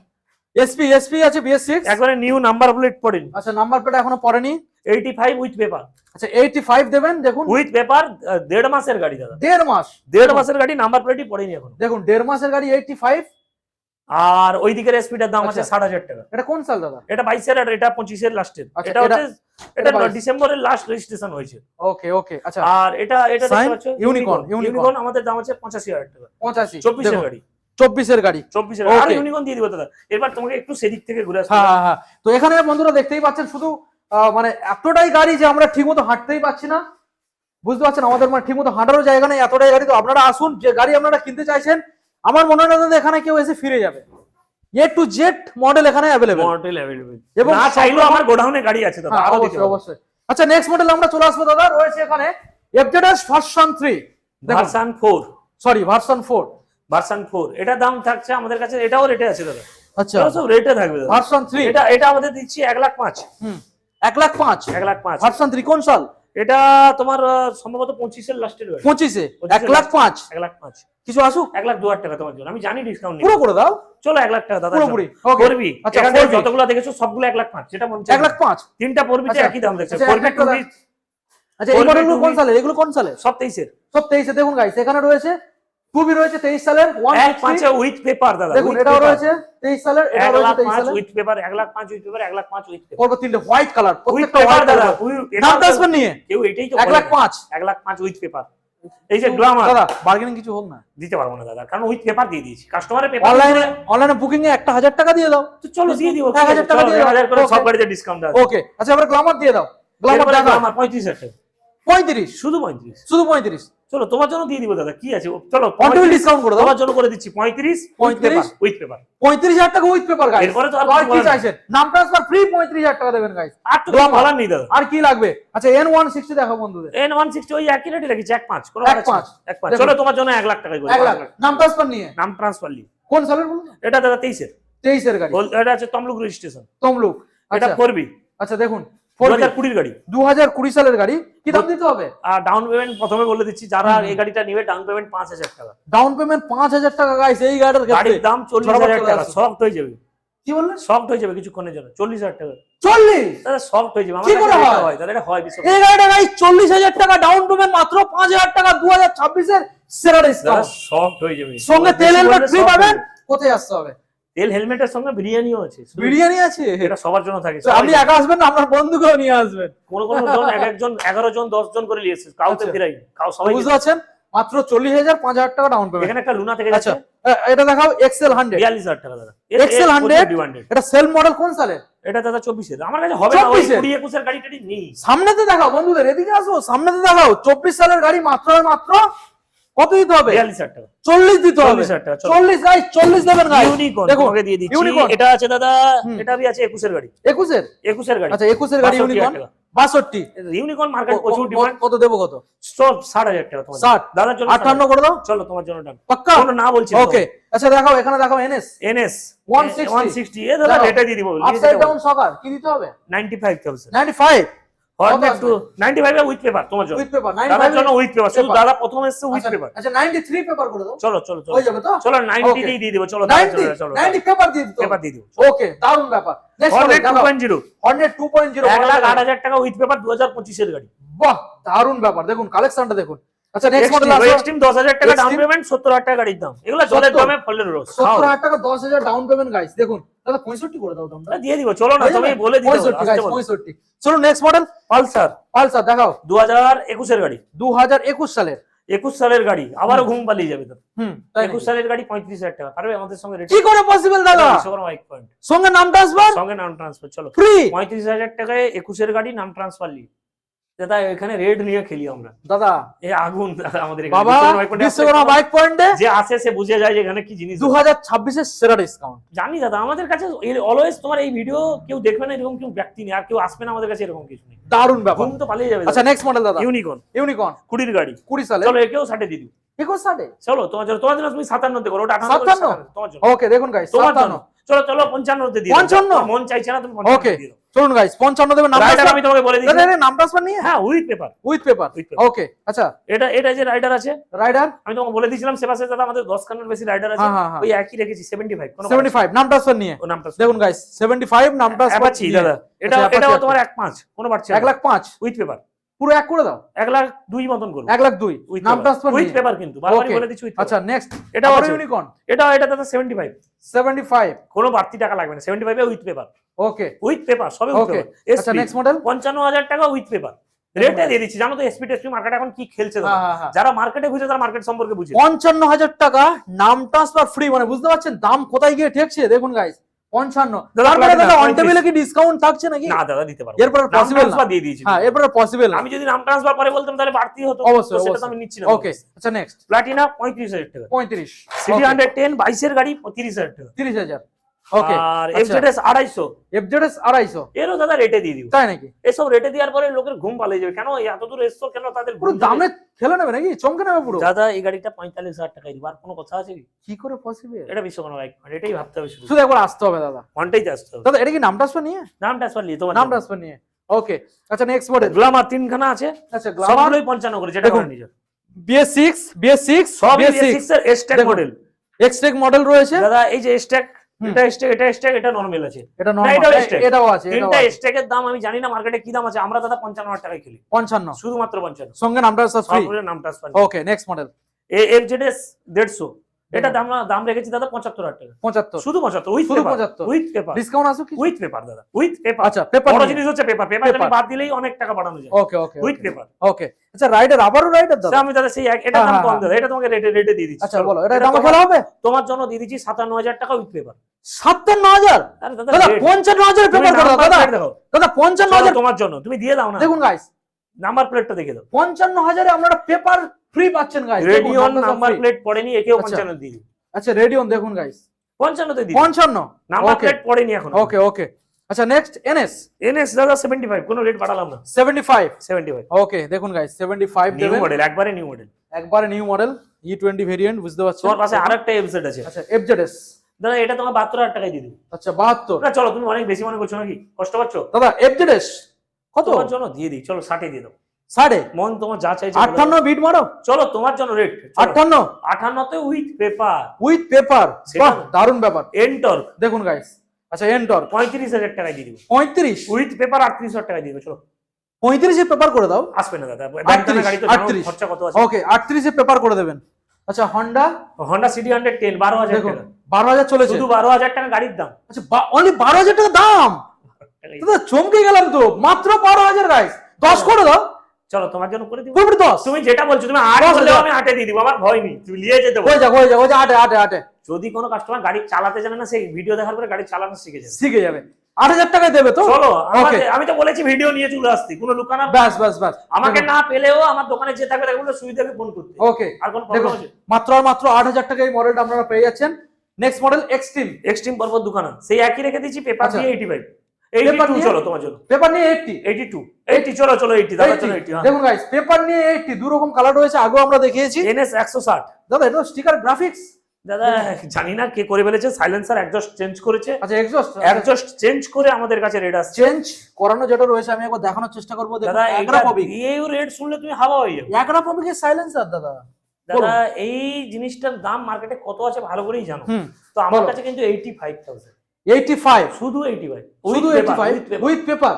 এসপি আছে BS6 একবারে নিউ নাম্বার প্লেট পড়েনি আচ্ছা নাম্বার প্লেট এখনো পড়েনি 85 উইথ পেপার আচ্ছা 85 দেবেন দেখুন উইথ পেপার 1.5 মাসের গাড়ি দাদা 1.5 মাস 1.5 মাসের গাড়ি নাম্বার প্লেটই পড়েনি এখন দেখুন 1.5 মাসের গাড়ি 85 আর ওই দিকের স্পিডের দাম আছে আচ্ছা। 60,000 টাকা এটা কোন সাল দাদা এটা 22 এর আর এটা 25 এর লাস্টের আচ্ছা, এটা হচ্ছে এটা 22 ডিসেম্বরের লাস্ট রেজিস্ট্রেশন হয়েছে ওকে আচ্ছা আর এটা এটা Sign? দেখতে পাচ্ছ Unicorn, ইউনিকর্ন আমাদের দাম আছে 85,000 টাকা 85 24 এর গাড়ি 24 এর গাড়ি 24 এর আর Okay. ইউনিকর্ন দিয়ে দিব দাদা এবার তোমাকে একটু সেদিক থেকে ঘুরে আসতে হ্যাঁ তো এখানে বন্ধুরা দেখতেই পাচ্ছেন শুধু মানে এতটাই গাড়ি যে আমরা ঠিকমতো হাঁটতেই পাচ্ছি না বুঝতে পারছেন আমাদের মানে ঠিকমতো হাঁটারও জায়গা নেই এতটাই গাড়ি তো আপনারা আসুন যে গাড়ি আপনারা কিনতে চাইছেন আমার মনে হয় না দাদা এখানে কেউ এসে ফিরে যাবে A to Z মডেল এখানে অ্যাভেলেবেল মডেল अवेलेबल এবং না চাইলেও আমার গোডাউনে গাড়ি আছে দাদা আরো দিতে পারবো। অবশ্যই আচ্ছা নেক্সট মডেল আমরা চলে আসবো দাদা রয়েছে এখানে FZS ভার্সন 3 দেখুন ভার্সন 4 সরি ভার্সন 4 ভার্সন 4 এটা দাম থাকছে আমাদের কাছে এটাও রেটে আছে দাদা আচ্ছা এটাও সব রেটে থাকবে দাদা ভার্সন 3 এটা আমাদের দিচ্ছি 1,05,000 1,05,000 1,05,000 ভার্সন 3 কোন সাল এটা তোমার সম্ভবত 25 এর লাস্টের গাড়ি 25 এ 25 1,05,000 1,05,000 কিছু আসুক 1,02,000 টাকা তোমার জন্য আমি জানি ডিসকাউন্ট নেই পুরো করে দাও চলো 1,00,000 টাকা দাদা পুরোপুরি, চলো। okay. করবি আচ্ছা, এখানে করবি। যতগুলো দেখেছো সবগুলো 1,05,000 যেটা মনে হচ্ছে 1,05,000 তিনটা পড়বি আচ্ছা, একই দাম দেখছে আচ্ছা, করবি একটা টুবি আচ্ছা এই করবি মডেলগুলো কোন তুমি- সালে এগুলো কোন সালে সব 23 এর সব 23 এ দেখুন গাইস এখানে রয়েছে টুবি রয়েছে 23 সালের 1,05,000 উইথ পেপার দাদা দেখুন এটাও রয়েছে 23 সালের এটাও রয়েছে 23 সালের with paper 1,05,000 with paper 1,05,000 with paper পরপর তিনটে হোয়াইট কালার উইথ প্রত্যেকটা পেপার হোয়াইট দাদা কালার নাম ট্রান্সফার নিয়ে কেউ এটাই তো 1,05,000 1,05,000 উইথ পেপার এই যে গ্ল্যামার দাদা বার্গেনিং কিছু হোক না দিতে পারবো না দাদা কারণ উইথ পেপার দিয়ে দিয়েছি কাস্টমারের পেপার অনলাইনে বুকিং এ 1,000 টাকা দিয়ে দাও তো চলো দিয়ে দিও 1,000 টাকা দিয়ে দাও 1,000 করে সব Okay. গাড়িতে ডিসকাউন্ট আছে ওকে আচ্ছা এবার গ্ল্যামার দিয়ে দাও গ্ল্যামার এরপরে টাকা আমার 35,000 টাকা 35 শুধু 35 শুধু 35 চলো তোমার জন্য দিয়ে দিব দাদা কি আছে চলো অন টেবিল ডিসকাউন্ট করে দাও তোমার জন্য করে দিচ্ছি 35 35 উইথ পেপার 35,000 টাকা উইথ পেপার গাইস এরপরে তো আর আর কিছু কি বলার নেই। চাইছেন নাম ট্রান্সফার ফ্রি 35,000 টাকা দেবেন গাইস আর তো কিছু Glamour। বলার নেই দাদা আর কি লাগবে আচ্ছা N160 দেখো বন্ধুদের N160 ওই একই রেটে রেখেছি 1,5 কোনো 1,5 1,5 দেখুন। চলো তোমার জন্য 1,00,000 টাকা করে 1 লাখ নাম ট্রান্সফার নিয়ে নাম ট্রান্সফার লি কোন সালের বলুন এটা দাদা 23 এর 23 এর গাড়ি এটা আছে তমলুক রেজিস্ট্রেশন তমলুক এটা আচ্ছা করবি আচ্ছা দেখুন 2020 এর গাড়ি 2020 সালের গাড়ি কি দাম দিতে হবে আর ডাউন পেমেন্ট প্রথমে বলে দিচ্ছি যারা এই গাড়িটা নিবে ডাউন পেমেন্ট 5,000 টাকা ডাউন পেমেন্ট 5,000 টাকা গাইস এই গাড়ির ক্ষেত্রে গাড়ির দাম 40,000 টাকা সফট হয়ে যাবে কি বললেন সফট হয়ে যাবে কিছুক্ষণের জন্য 40,000 টাকা 40 দাদা সফট হয়ে যাবে আমার কি কাছে করে এটা হয়? হয় দাদা এটা হয় বিশ্ব এই গাড়িটা গাইস 40,000 টাকা ডাউন পেমেন্ট মাত্র 5,000 টাকা 2026 এর সেরা দাদা ডিসকাউন্ট সফট হয়ে যাবে সঙ্গে তেল হেলমেট ফ্রি soft হয়ে পাবেন যাবে। কোথায় আসতে হবে তেল হেলমেটের সঙ্গে বিরিয়ানিও আছে বিরিয়ানি আছে এটা সবার জন্য থাকে তো আপনি একা আসবেন না আপনার বন্ধুকেও নিয়ে আসবেন কোন কোন জন একজন 11 জন 10 জন করে নিয়েছে কাউকে আচ্ছা। ফিরাই কাউ সবাই বুঝতে পারছেন মাত্র 40,000 5,000 টাকা ডাউন পেমেন্ট এখানে একটা লুনা থেকে আচ্ছা যাচ্ছে এটা দেখাও এক্সেল 100 42,000 টাকা দাদা এক্সেল 100 এটা সেল মডেল কোন সালে এটা দাদা 24 এর আমার কাছে হবে না ওই 24 এর? 20 21 এর গাড়ি টাড়ি নেই সামনেতে দেখাও বন্ধুদের এদিকে আসো সামনেতে দেখাও 24 সালের গাড়ি মাত্র আর মাত্র কত দিতে হবে 42,000 টাকা 40 দিতে হবে 40,000 টাকা, চলো। 40 গাইস 40 দেবেন গাইস ইউনিকর্ন দেখুন তোমাকে দিয়ে দিচ্ছি ইউনিকর্ন এটা আছে দাদা হুম। এটা भी আছে 21 এর গাড়ি 21 এর 21 এর গাড়ি আচ্ছা 21 এর গাড়ি 62,000 ইউনিকর্ন টাকা। 62 ইউনিকর্ন মার্কেট প্রচুর ডিমান্ড কত দেবো কত সব 60,000 টাকা তোমার 60 দাদার জন্য 58 করে দাও চলো তোমার জন্য ডান পাক্কা কোনো না বলছি ওকে আচ্ছা দেখাও এখানে দেখাও এনএস এনএস 160 160 এ দাদা দাও। এটা দিয়ে দিব আপসাইড ডাউন সকার কি দিতে হবে 95,000 95 হর্নেট টু 95 এ উইথ পেপার তোমার জন্য উইথ পেপার দাদার জন্য 95 উইথ পেপার শুধু paper। দাদা প্রথম এসেছে উইথ পেপার আচ্ছা 93 পেপার করে দাও চলো চলো চলো হয়ে যাবে তো চলো 90 Okay. দিয়ে দিব চলো দাদা, 90 চলো চলো 90 পেপার দিয়ে দিতে পেপার দিয়ে দিব ওকে দারুণ ব্যাপার নেক্সট হর্নেট মডেল 2.0 হর্নেট 2.0 1,08,000 টাকা উইথ পেপার 2025 এর গাড়ি বাহ দারুণ ব্যাপার দেখুন কালেকশনটা দেখুন আচ্ছা নেক্সট মডেল আছে এক্সট্রিম 10,000 টাকা ডাউন Extreme? পেমেন্ট, 70,000 টাকা গাড়ির দাম। এগুলো জলের 70? দামে ফলের রস। 70,000 টাকা 10,000 ডাউন পেমেন্ট গাইস। দেখুন দাদা 65 করে দাও তোমরা। দিয়ে দিব, চলো না, তুমি বলে দিতে 65 গাইস 65। চলো নেক্সট মডেল পালসার পালসার দেখাও। 2021 এর গাড়ি, 2021 সালের 21 সালের গাড়ি, আবারও ঘুম পালিয়ে যাবে তো। তাই 21 সালের গাড়ি 35,000 টাকা, পারবে আমাদের সঙ্গে রেট? কি করে পসিবল দাদা? বাইক পয়েন্ট সঙ্গে নাম ট্রান্সফার সঙ্গে নাম ট্রান্সফার, চলো ফ্রি 35,000 টাকায় 21 এর গাড়ি, নাম ট্রান্সফার নিয়ে দাদা এখানে রেড নিয়ে খেলি আমরা। দাদা এ আগুন দাদা আমাদের এখানে। বাবা বিশ্বকর্মা বাইক পয়েন্টে যে আসে সে বুঝে যায় যে এখানে কি জিনিস। 2026 এর সেরা ডিসকাউন্ট জানি দাদা, আমাদের কাছে অলওয়েজ তোমার এই ভিডিও কেউ দেখবে না এরকম কেউ ব্যক্তি নেই, আর কেউ আসবে না আমাদের কাছে এরকম কিছু নেই। দারুণ ব্যাপার। ঘুম তো পালিয়ে যাবে। আচ্ছা নেক্সট মডেল দাদা ইউনিকর্ন ইউনিকর্ন 20 গাড়ি 20 সালে চলো একেও 60 দিয়ে দিও। 21 সালে চলো তোমার জন্য তুমি 57 তে করো, ওটা 58 57? তোমার জন্য। ওকে দেখুন গাইস তোমার জন্য চলো 55 তে দিও। 55? মন চাইছে না তুমি 55 ওকে দিয়ে দাও। চলুন গাইস 55 দেবেন নাম রাইডার ট্রান্সফার। আমি তোমাকে বলে দিচ্ছি। দাদা নাম ট্রান্সফার নিয়ে হ্যাঁ with paper. With paper With paper। ওকে আচ্ছা এটা যে রাইডার আছে, রাইডার আমি তোমাকে বলে দিয়েছিলাম সেবাসে দাদা আমাদের 10 খানের বেশি রাইডার আছে, হ্যাঁ, হ্যাঁ। ওই একই রেখেছি 75 কোনো 75 নাম ট্রান্সফার নিয়ে ও নামটা দেখুন গাইস 75 নাম ট্রান্সফার অ্যাপাচি দাদা, আচ্ছা, এটাও Apache তোমার 1.5 কোনো বাড়ছে 1,05,000 উইথ পেপার, পুরো এক করে দাও 1,02,000 মতন করব 1,02,000 নাম ট্রান্সফার উইথ নিয়ে পেপার, কিন্তু বারবারই Okay. বলে দিচ্ছি উইথ আচ্ছা নেক্সট এটাও আবার আছে। ইউনিকর্ন এটা দাদা 75 75 কোনো বাড়তি টাকা লাগবে না, 75 এ with paper, okay with paper সবই উইথ ওকে পেপার। আচ্ছা নেক্সট মডেল 55,000 টাকা উইথ পেপার রেটে দিয়ে দিচ্ছি। জানো তো এসপি টেসপি মার্কেট এখন কি খেলছে দাদা, হ্যাঁ। যারা মার্কেটে বুঝে তারা মার্কেট সম্পর্কে বুঝে। 55,000 টাকা নাম ট্রান্সফার ফ্রি মানে বুঝতে পারছেন দাম কোথায় গিয়ে ঠেকছে দেখুন গাইস 55 দাদা, তারপরে লাগবে না, দাদা অন 35 টেবিলে কি ডিসকাউন্ট থাকছে নাকি? না দাদা দিতে পারবো, এরপর নাম পসিবল ট্রান্সফার দিয়ে দিয়েছি। হ্যাঁ এরপর পসিবল আমি যদি নাম ট্রান্সফার পরে বলতাম তাহলে বাড়তি হতো, অবশ্যই, তো সেটা তো অবশ্যই। আমি নিচ্ছি না। ওকে আচ্ছা নেক্সট প্লাটিনা 35,000 টাকা, 35 সিটি 110 22 এর গাড়ি 30,000 টাকা, 30,000 ওকে আর আচ্ছা। এফজেডএস 250 এফজেডএস 250 এরও দাদা রেটে দিয়ে দিও। তাই নাকি? এসব রেটে দেওয়ার পরে লোকের ঘুম পালিয়ে যাবে, কেন এত দূর এসছো কেন তাদের পুরো ঘুম দামে যাবে। খেলে নেবে নাকি চমকে নেবে পুরো? দাদা এই গাড়িটা 45,000 টাকায় দিব, আর কোনো কথা আছে কি? কি করে পসিবল? এটা বিশ্বকর্মা বাইক, এটাই ভাবতে হবে শুধু, শুধু একবার আসতে হবে দাদা। ঘন্টাইতে আসতে হবে। দাদা এটা কি নাম ট্রান্সফার নিয়ে? নাম ট্রান্সফার নিয়ে তোমার নাম ট্রান্সফার নিয়ে ওকে আচ্ছা নেক্সট মডেল গ্লামার 3 খানা আছে, আচ্ছা গ্লামার সবগুলোই 55 করে, যেটা দেখুন। করে নিজে BS6 সব BS6 BS6 এর এসটেক দেখুন। মডেল। এক্সট্রেক মডেল রয়েছে দাদা এই যে এসটেক, হুম। এটা এসটেক, এটা এসটেক, এটা নরমাল আছে। এটা না, এটাও নরমাল Stack। এটাও আছে এটাও তিনটা আছে। এসটেকের দাম আমি জানি না মার্কেটে কি দাম আছে, আমরা দাদা 55,000 টাকায় খেলি, 55 শুধুমাত্র 55। সঙ্গে নাম ট্রান্সফার ফ্রি সবগুলোর নাম ট্রান্সফার। ওকে নেক্সট মডেল এফজেডএস 150, এটা দাম রেখেছি দাদা 75,000 টাকা, 75 শুধু 75 উইথ শুধু পেপার, 75 উইথ পেপার, ডিসকাউন্ট আছে কি? উইথ পেপার দাদা, উইথ পেপার। আচ্ছা পেপার বড় জিনিস হচ্ছে পেপার, পেপার Paper। বাদ দিলেই অনেক টাকা বাড়ানো যায়। ওকে ওকে উইথ পেপার। ওকে আচ্ছা রাইডার আবারও রাইডার দাদা আমি দাদা সেই এটা দাম হ্যাঁ, কম হ্যাঁ। দাদা, এটা তোমাকে রেটে দিয়ে দিচ্ছি। আচ্ছা চলো, বলো এটা এটা দাম তোমার- খেলা হবে তোমার জন্য দিয়ে দিচ্ছি 57,000 টাকা উইথ পেপার। 57,000 আরে দাদা দাদা rate। 55,000 তুমি পেপার নাম্বার দাদা প্লেট দেখো, দাদা চলো 55,000 তোমার জন্য তুমি দিয়ে দাও না, দেখুন গাইস নাম্বার প্লেটটা দেখে দাও। 55,000 এ আপনারা পেপার ফ্রি পাচ্ছেন গাইস রেডিয়ন নাম্বার প্লেট পড়েনি, একেও 55 দিয়ে দিই। আচ্ছা রেডিয়ন দেখুন গাইস 55 তে দিই, 55 নাম্বার ওকে প্লেট পড়েনি এখন। ওকে ওকে আচ্ছা নেক্সট এনএস এনএস দাদা 75, কোনো রেট বাড়ালাম না, 75 75 ওকে দেখুন গাইস 75 নিউ দেবেন মডেল, একবারে নিউ মডেল। একবারে নিউ মডেল E20 ভেরিয়েন্ট বুঝতে পারছেন তোমার পাশে আরেকটা এফজেড আছে আচ্ছা এফজেডএস দাদা, এটা তোমার 72,000 টাকায় দিয়ে দিই। আচ্ছা 72 না চলো তুমি অনেক বেশি মনে করছো নাকি, কষ্ট পাচ্ছ? দাদা এফজেডএস কত তোমার জন্য দিয়ে দিই, চলো 60 দিয়ে দাও। 60 মন তোমার যা চাইছে বলো। 58 বিট মারো চলো তোমার জন্য রেট 58 58 তে উইথ পেপার, উইথ পেপার সেটা বাহ না। দারুণ ব্যাপার এন্টর দেখুন গাইস আচ্ছা এন্টর 35,000 টাকায় দিয়ে দিব, 35 উইথ পেপার 38,000 টাকায় দিয়ে দেবো। চলো 35 এ পেপার করে দাও আসবে না দাদা, ব্যাংকানা গাড়ি তো জানো 38 খরচা কত আছে। ওকে 38 এ পেপার করে দেবেন আচ্ছা হন্ডা হন্ডা সিটি 110 12,000 দেখুন টাকা, 12,000 চলেছে শুধু 12,000 টাকা গাড়ির দাম। আচ্ছা অনলি 12,000 টাকা দাম দাদা চমকে গেলাম তো মাত্র 12,000 গাইস 10 করে দাও চলো তোমার জন্য করে দিব, পুরোপুরি 10 তুমি যেটা বলছো তুমি 8 বললেও আমি 8 দিয়ে দিব, আমার ভয় নেই, তুমি নিয়ে যেতে হয়ে পারো। যা হয়ে যা 8 যদি কোনো কাস্টমার গাড়ি চালাতে জানে না, সেই ভিডিও দেখার পরে গাড়ি চালানো শিখে যাবে। শিখে যাবে 8,000 টাকায় দেবে তো চলো ওকে আমি তো বলেছি ভিডিও নিয়ে চলে আসছি, কোনো লুকানো বাস আমাকে না পেলেও আমার দোকানে যে থাকবে তাকে বলে সুবিধাকে ফোন করতে। ওকে আর কোনো দেখুন প্রবলেম আছে? মাত্র আর মাত্র 8,000 টাকায় এই মডেলটা আপনারা পেয়ে যাচ্ছেন নেক্সট মডেল এক্সট্রিম এক্সট্রিম পর্বত দোকান সেই একই রেখে দিয়েছি, পেপার আচ্ছা। দিয়ে 85 Paper 82 নিয়ে? চলো তোমার জন্য পেপার নিয়ে 80 80 চলো 80 দাদা চলো 80। দেখুন গাইস পেপার নিয়ে 80 দুই রকম কালার রয়েছে আগেও আমরা দেখিয়েছি এনএস 160 দাদা এটা স্টিকার গ্রাফিক্স দাদা জানি না কে করে ফেলেছে, সাইলেন্সার এক্সজস্ট চেঞ্জ করেছে, আচ্ছা এক্সজস্ট এক্সজস্ট চেঞ্জ করে আমাদের কাছে রেড আসছে। চেঞ্জ করানো যেটা রয়েছে আমি একবার দেখানোর চেষ্টা করব দেখুন দাদা এগ্রা এটা পবিক দিয়েও রেড শুনলে তুমি হাওয়া হয়ে যাবে। এগ্রা পবিকের সাইলেন্সার দাদা দাদা এই জিনিসটার দাম মার্কেটে কত আছে ভালো করেই জানো, তো আমার বলো। কাছে কিন্তু 85,000 85 শুধু 85 শুধু 85 উইথ পেপার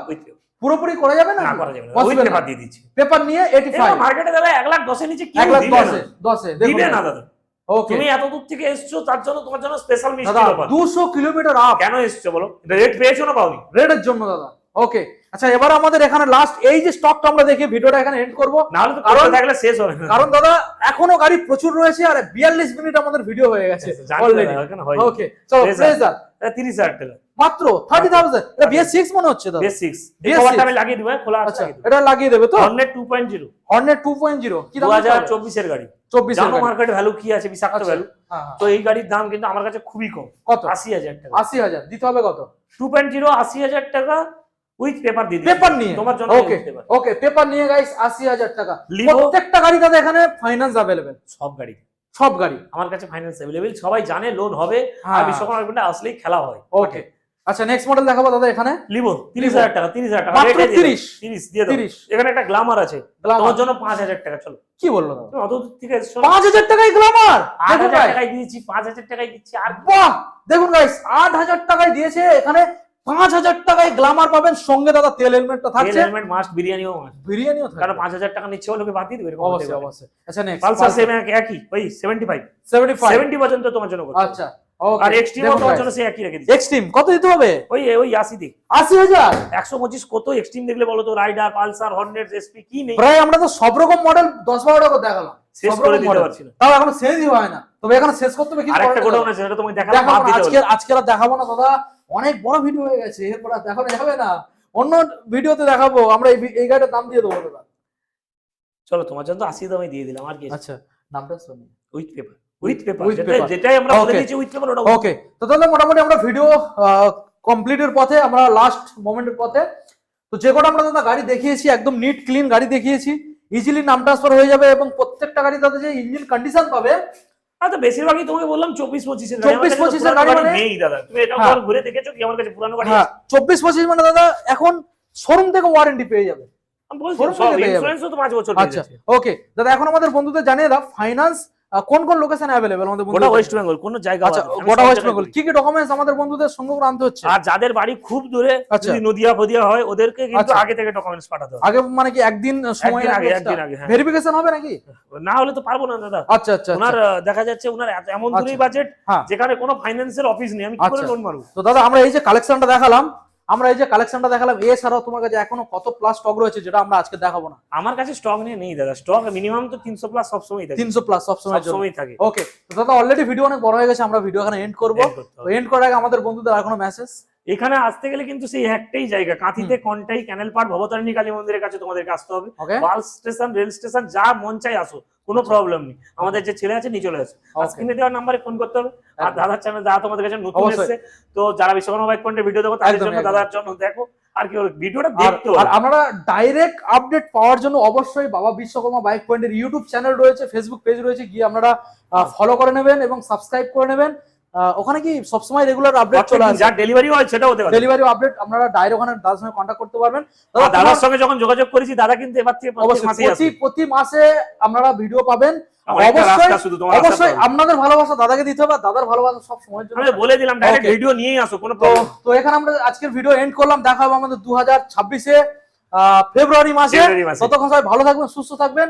পুরোপুরি করা যাবে না? না করা যাবে না, ওই পেপার দিয়ে দিচ্ছি। পেপার নিয়ে 85 মার্কেটে দাদা 1,10,000 এর নিচে কি 1,10,000 দিবে না দাদা। ওকে, তুমি এত দূর থেকে এসছো, তার জন্য তোমার জন্য স্পেশাল মিষ্টি দাদা অফার। 200 কিলোমিটার আপ, কেন এসছো বলো? রেট পেয়েছো না পাওনি? রেডের জন্য দাদা। ওকে, আচ্ছা এবার আমাদের এখানে লাস্ট এই যে স্টকটা আমরা দেখে ভিডিওটা এখানে এন্ড করব, না হলে তো কারণ করতে থাকলে শেষ হবে না। কারণ দাদা এখনো গাড়ি প্রচুর রয়েছে আর 42 মিনিট আমাদের ভিডিও হয়ে গেছে জানি অলরেডি। দাদা, এখানে হয়। ওকে চলো প্লেজার 30,000 টাকা মাত্র 30,000। এটা BS6 মনে হচ্ছে দাদা। বেস 6 এই BS6 কভারটা আমি লাগিয়ে দিব, খোলা আছে আচ্ছা লাগিয়ে দিব। এটা লাগিয়ে দেবে তো? হর্নেট 2.0 হর্নেট 2.0 কি দাম? 2024 এর গাড়ি। 24 এর জানো গাড়ি। মার্কেট ভ্যালু কি আছে, বিষাক্ত আচ্ছা, ভ্যালু। হ্যাঁ, হ্যাঁ। তো এই গাড়ির দাম কিন্তু আমার কাছে খুবই কম, কত? 80,000 টাকা। 80,000 দিতে হবে কত? 2.0 80,000 টাকা উইথ পেপার দিয়ে দিচ্ছি। পেপার নিয়ে তোমার জন্য ওকে পেপার। ওকে, পেপার নিয়ে গাইস 80,000 টাকা। Livo- প্রত্যেকটা গাড়ি দাদা এখানে ফাইন্যান্স अवेलेबल, সব গাড়ি সব গাড়ি। আমার কাছে ফাইন্যান্স अवेलेबल, সবাই জানে লোন হবে। হ্যাঁ। আর বিশ্বকর্মা ইভেন্টে আসলেই খেলা হয়। ওকে, আচ্ছা নেক্সট মডেল দেখাবো দাদা এখানে। লিভো 30,000 টাকা, 30,000 টাকা মাত্র রেটে দিয়ে দাও। 30 30 দিয়ে দাও। 30 এখানে একটা গ্ল্যামার আছে, Glamour। তোমার জন্য 5,000 টাকা। চলো, কি বললো দাদা? তুমি অত দূর থেকে এসছো, 5,000 টাকায় গ্ল্যামার? 8,000 টাকায় দিয়েছি, 5,000 টাকায় দিচ্ছি। আর বাহ, দেখুন গাইস 8,000 টাকায় দিয়েছে, এখানে 5,000 টাকায় গ্ল্যামার পাবেন, সঙ্গে দাদা তেল হেলমেটটা থাকছে, হেলমেট মাস্ট, বিরিয়ানিও মাস্ট। বিরিয়ানিও কারণ থাকবে। 5,000 টাকা নিচ্ছে লোকে বাদ দিয়ে দেবে এরকম হতে অবশ্যই পারে। অবশ্যই। আচ্ছা নেক্সট পালসার সেম একই, ওই 75 75 70 পর্যন্ত তোমার জন্য করতে হবে। আচ্ছা ওকে। আর এক্সট্রিমও তোমার জন্য সে একই রেখে দিচ্ছি। এক্সট্রিম কত দিতে হবে? ওই 80 দিক। 80,000 125 কত এক্সট্রিম দেখলে বলো তো? রাইডার, পালসার, হর্নেট, এসপি কি নেই? প্রায় আমরা তো সব রকম মডেল 10-12টা করে দেখালাম, শেষ সব করে রকম দিতে model। পারছি না। তাও এখনো শেষই হয় না, তবে এখানে শেষ করতে হবে। কিছু আরেকটা করার গোডাউন নেই। আছে, সেটা তোমাকে দেখালাম, দেখাবো বাদ না, দিতে আজকে হবে। আজকে আর দেখাবো না দাদা, অনেক বড় ভিডিও হয়ে গেছে, এরপর আর দেখানো যাবে না, অন্য ভিডিওতে দেখাবো। আমরা এই গাড়িটার দাম দিয়ে দেবো দাদা। চলো, তোমার জন্য তো 80 দামে দিয়ে দিলাম। আর কি? আচ্ছা নামটা শুনি। With paper, with paper, With paper। যেটাই আমরা বলে Okay। দিয়েছি উইথ পেপার, ওটা ওকে, তো তাহলে মোটামুটি আমরা ভিডিও কমপ্লিটের পথে, আমরা লাস্ট মোমেন্টের পথে। তো যে কটা আমরা দাদা গাড়ি দেখিয়েছি একদম নিট ক্লিন গাড়ি দেখিয়েছি, ইজিলি নাম ট্রান্সফার হয়ে যাবে এবং প্রত্যেকটা গাড়ি দাদা যে ইঞ্জিন কন্ডিশন পাবে। আর তো বেশিরভাগই তোমাকে বললাম 24-25 এর 24-25 এর গাড়ি মানে? নেই দাদা। তুমি এটা হ্যাঁ। ঘুরে দেখেছো কি আমার কাছে পুরানো গাড়ি? হ্যাঁ 24-25 মানে দাদা এখন শোরুম থেকে ওয়ারেন্টি পেয়ে যাবে। আমি বলছি showroom সব থেকে পেয়ে যাবে। ইন্স্যুরেন্সও তো 5 বছর পেয়ে আচ্ছা যাচ্ছে। ওকে দাদা, এখন আমাদের বন্ধুদের জানিয়ে দাও ফাইন্যান্স কোন কোন লোকেশনে अवेलेबल আমাদের গোটা বন্ধুদের? ওয়েস্ট বেঙ্গল, কোন জায়গা আচ্ছা বাদ নেই। আমি গোটা সব ওয়েস্ট জায়গায় বেঙ্গল করি। কি কি ডকুমেন্টস আমাদের বন্ধুদের সঙ্গে করে আনতে হচ্ছে? আর যাদের বাড়ি খুব দূরে, আচ্ছা। যদি নদিয়া ফদিয়া হয়, ওদেরকে কিন্তু আচ্ছা। আগে থেকে ডকুমেন্টস পাঠাতে হবে। আগে মানে কি একদিন সময় একদিন লাগবে? আগে, একদিন আগে, হ্যাঁ। ভেরিফিকেশন হবে নাকি? না হলে তো পারবো না দাদা। আচ্ছা আচ্ছা ওনার আচ্ছা। দেখা যাচ্ছে ওনার এমন দূরেই আচ্ছা। বাজেট, হ্যাঁ। যেখানে কোনো ফাইন্যান্সের অফিস নেই, আমি কি করে আচ্ছা। লোন মারবো? তো দাদা আমরা এই যে কালেকশনটা দেখালাম, এছাড়াও তোমার কাছে এখনো কত প্লাস স্টক রয়েছে যেটা আমরা আজকে দেখাবো না? আমার কাছে স্টক নিয়ে নেই দাদা। স্টক মিনিমাম তো 300 প্লাস সবসময় থাকে, 300 প্লাস সবসময় জন্য। সবসময় থাকে। ওকে, তো দাদা অলরেডি ভিডিও অনেক বড় হয়ে গেছে, আমরা ভিডিও এখানে এন্ড করব। End করতে হবে। তো এন্ড করার আগে আমাদের বন্ধুদের আর কোনো মেসেজ? এখানে আসতে গেলে কিন্তু সেই একটাই জায়গা, কাঁথিতে কন্টাই, ক্যানেল পার্ক, ভবতারিণী কালী মন্দিরের কাছে তোমাদেরকে আসতে হবে। ওকে বাস স্টেশন, রেল স্টেশন, যা মন চাই আসো, কোনো প্রবলেম নেই। আমাদের যে ছেলে আছে নিয়ে চলে আসে, Okay. স্ক্রিনে দেওয়ার নাম্বারে ফোন করতে হবে। আর একদম। দাদার চ্যানেল, দাদা তোমাদের কাছে নতুন অবশ্যই। এসেছে, তো যারা বিশ্বকর্মা বাইক পয়েন্টের ভিডিও দেখো তাদের একদম, জন্য, একদম। দাদার জন্য দেখো। আর কি হলো, ভিডিওটা আর দেখতে আর হবে। আপনারা ডাইরেক্ট আপডেট পাওয়ার জন্য অবশ্যই বাবা বিশ্বকর্মা বাইক পয়েন্টের ইউটিউব চ্যানেল রয়েছে, ফেসবুক পেজ রয়েছে, গিয়ে আপনারা ফলো করে নেবেন এবং সাবস্ক্রাইব করে নেবেন। ওখানে কি সবসময় রেগুলার আপডেট চলে আসে, যা ডেলিভারি হয় সেটা হতে পারে। ডেলিভারি আপডেট আপনারা ডাইরেক্ট ওখানে দাদার সঙ্গে কন্ট্যাক্ট করতে পারবেন। আর দাদার সঙ্গে যখন যোগাযোগ করেছি, দাদা কিন্তু এবার থেকে প্রত্যেক অবশ্যই মাসেই আসে। প্রতি মাসে আপনারা ভিডিও পাবেন। অনেকটা অবশ্যই রাস্তা শুধু তোমার অবশ্যই রাস্তা আপনাদের ভালোবাসা দাদাকে দিতে হবে, আর দাদার ভালোবাসা সব সময়ের জন্য। আমি বলে দিলাম ডাইরেক্ট Okay. ভিডিও নিয়েই আসো, কোনো তো প্রবলেম। তো এখানে আমরা আজকের ভিডিও এন্ড করলাম, দেখা হবে আমাদের 2026-এ ফেব্রুয়ারি মাসে। ফেব্রুয়ারি মাসে। ততক্ষণ সবাই ভালো থাকবেন, সুস্থ থাকবেন,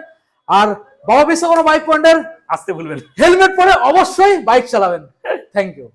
আর বাবা বিশ্বকর্মা বাইক পয়েন্টের আসতে ভুলবেন না। হেলমেট পরে অবশ্যই বাইক চালাবেন। Thank you.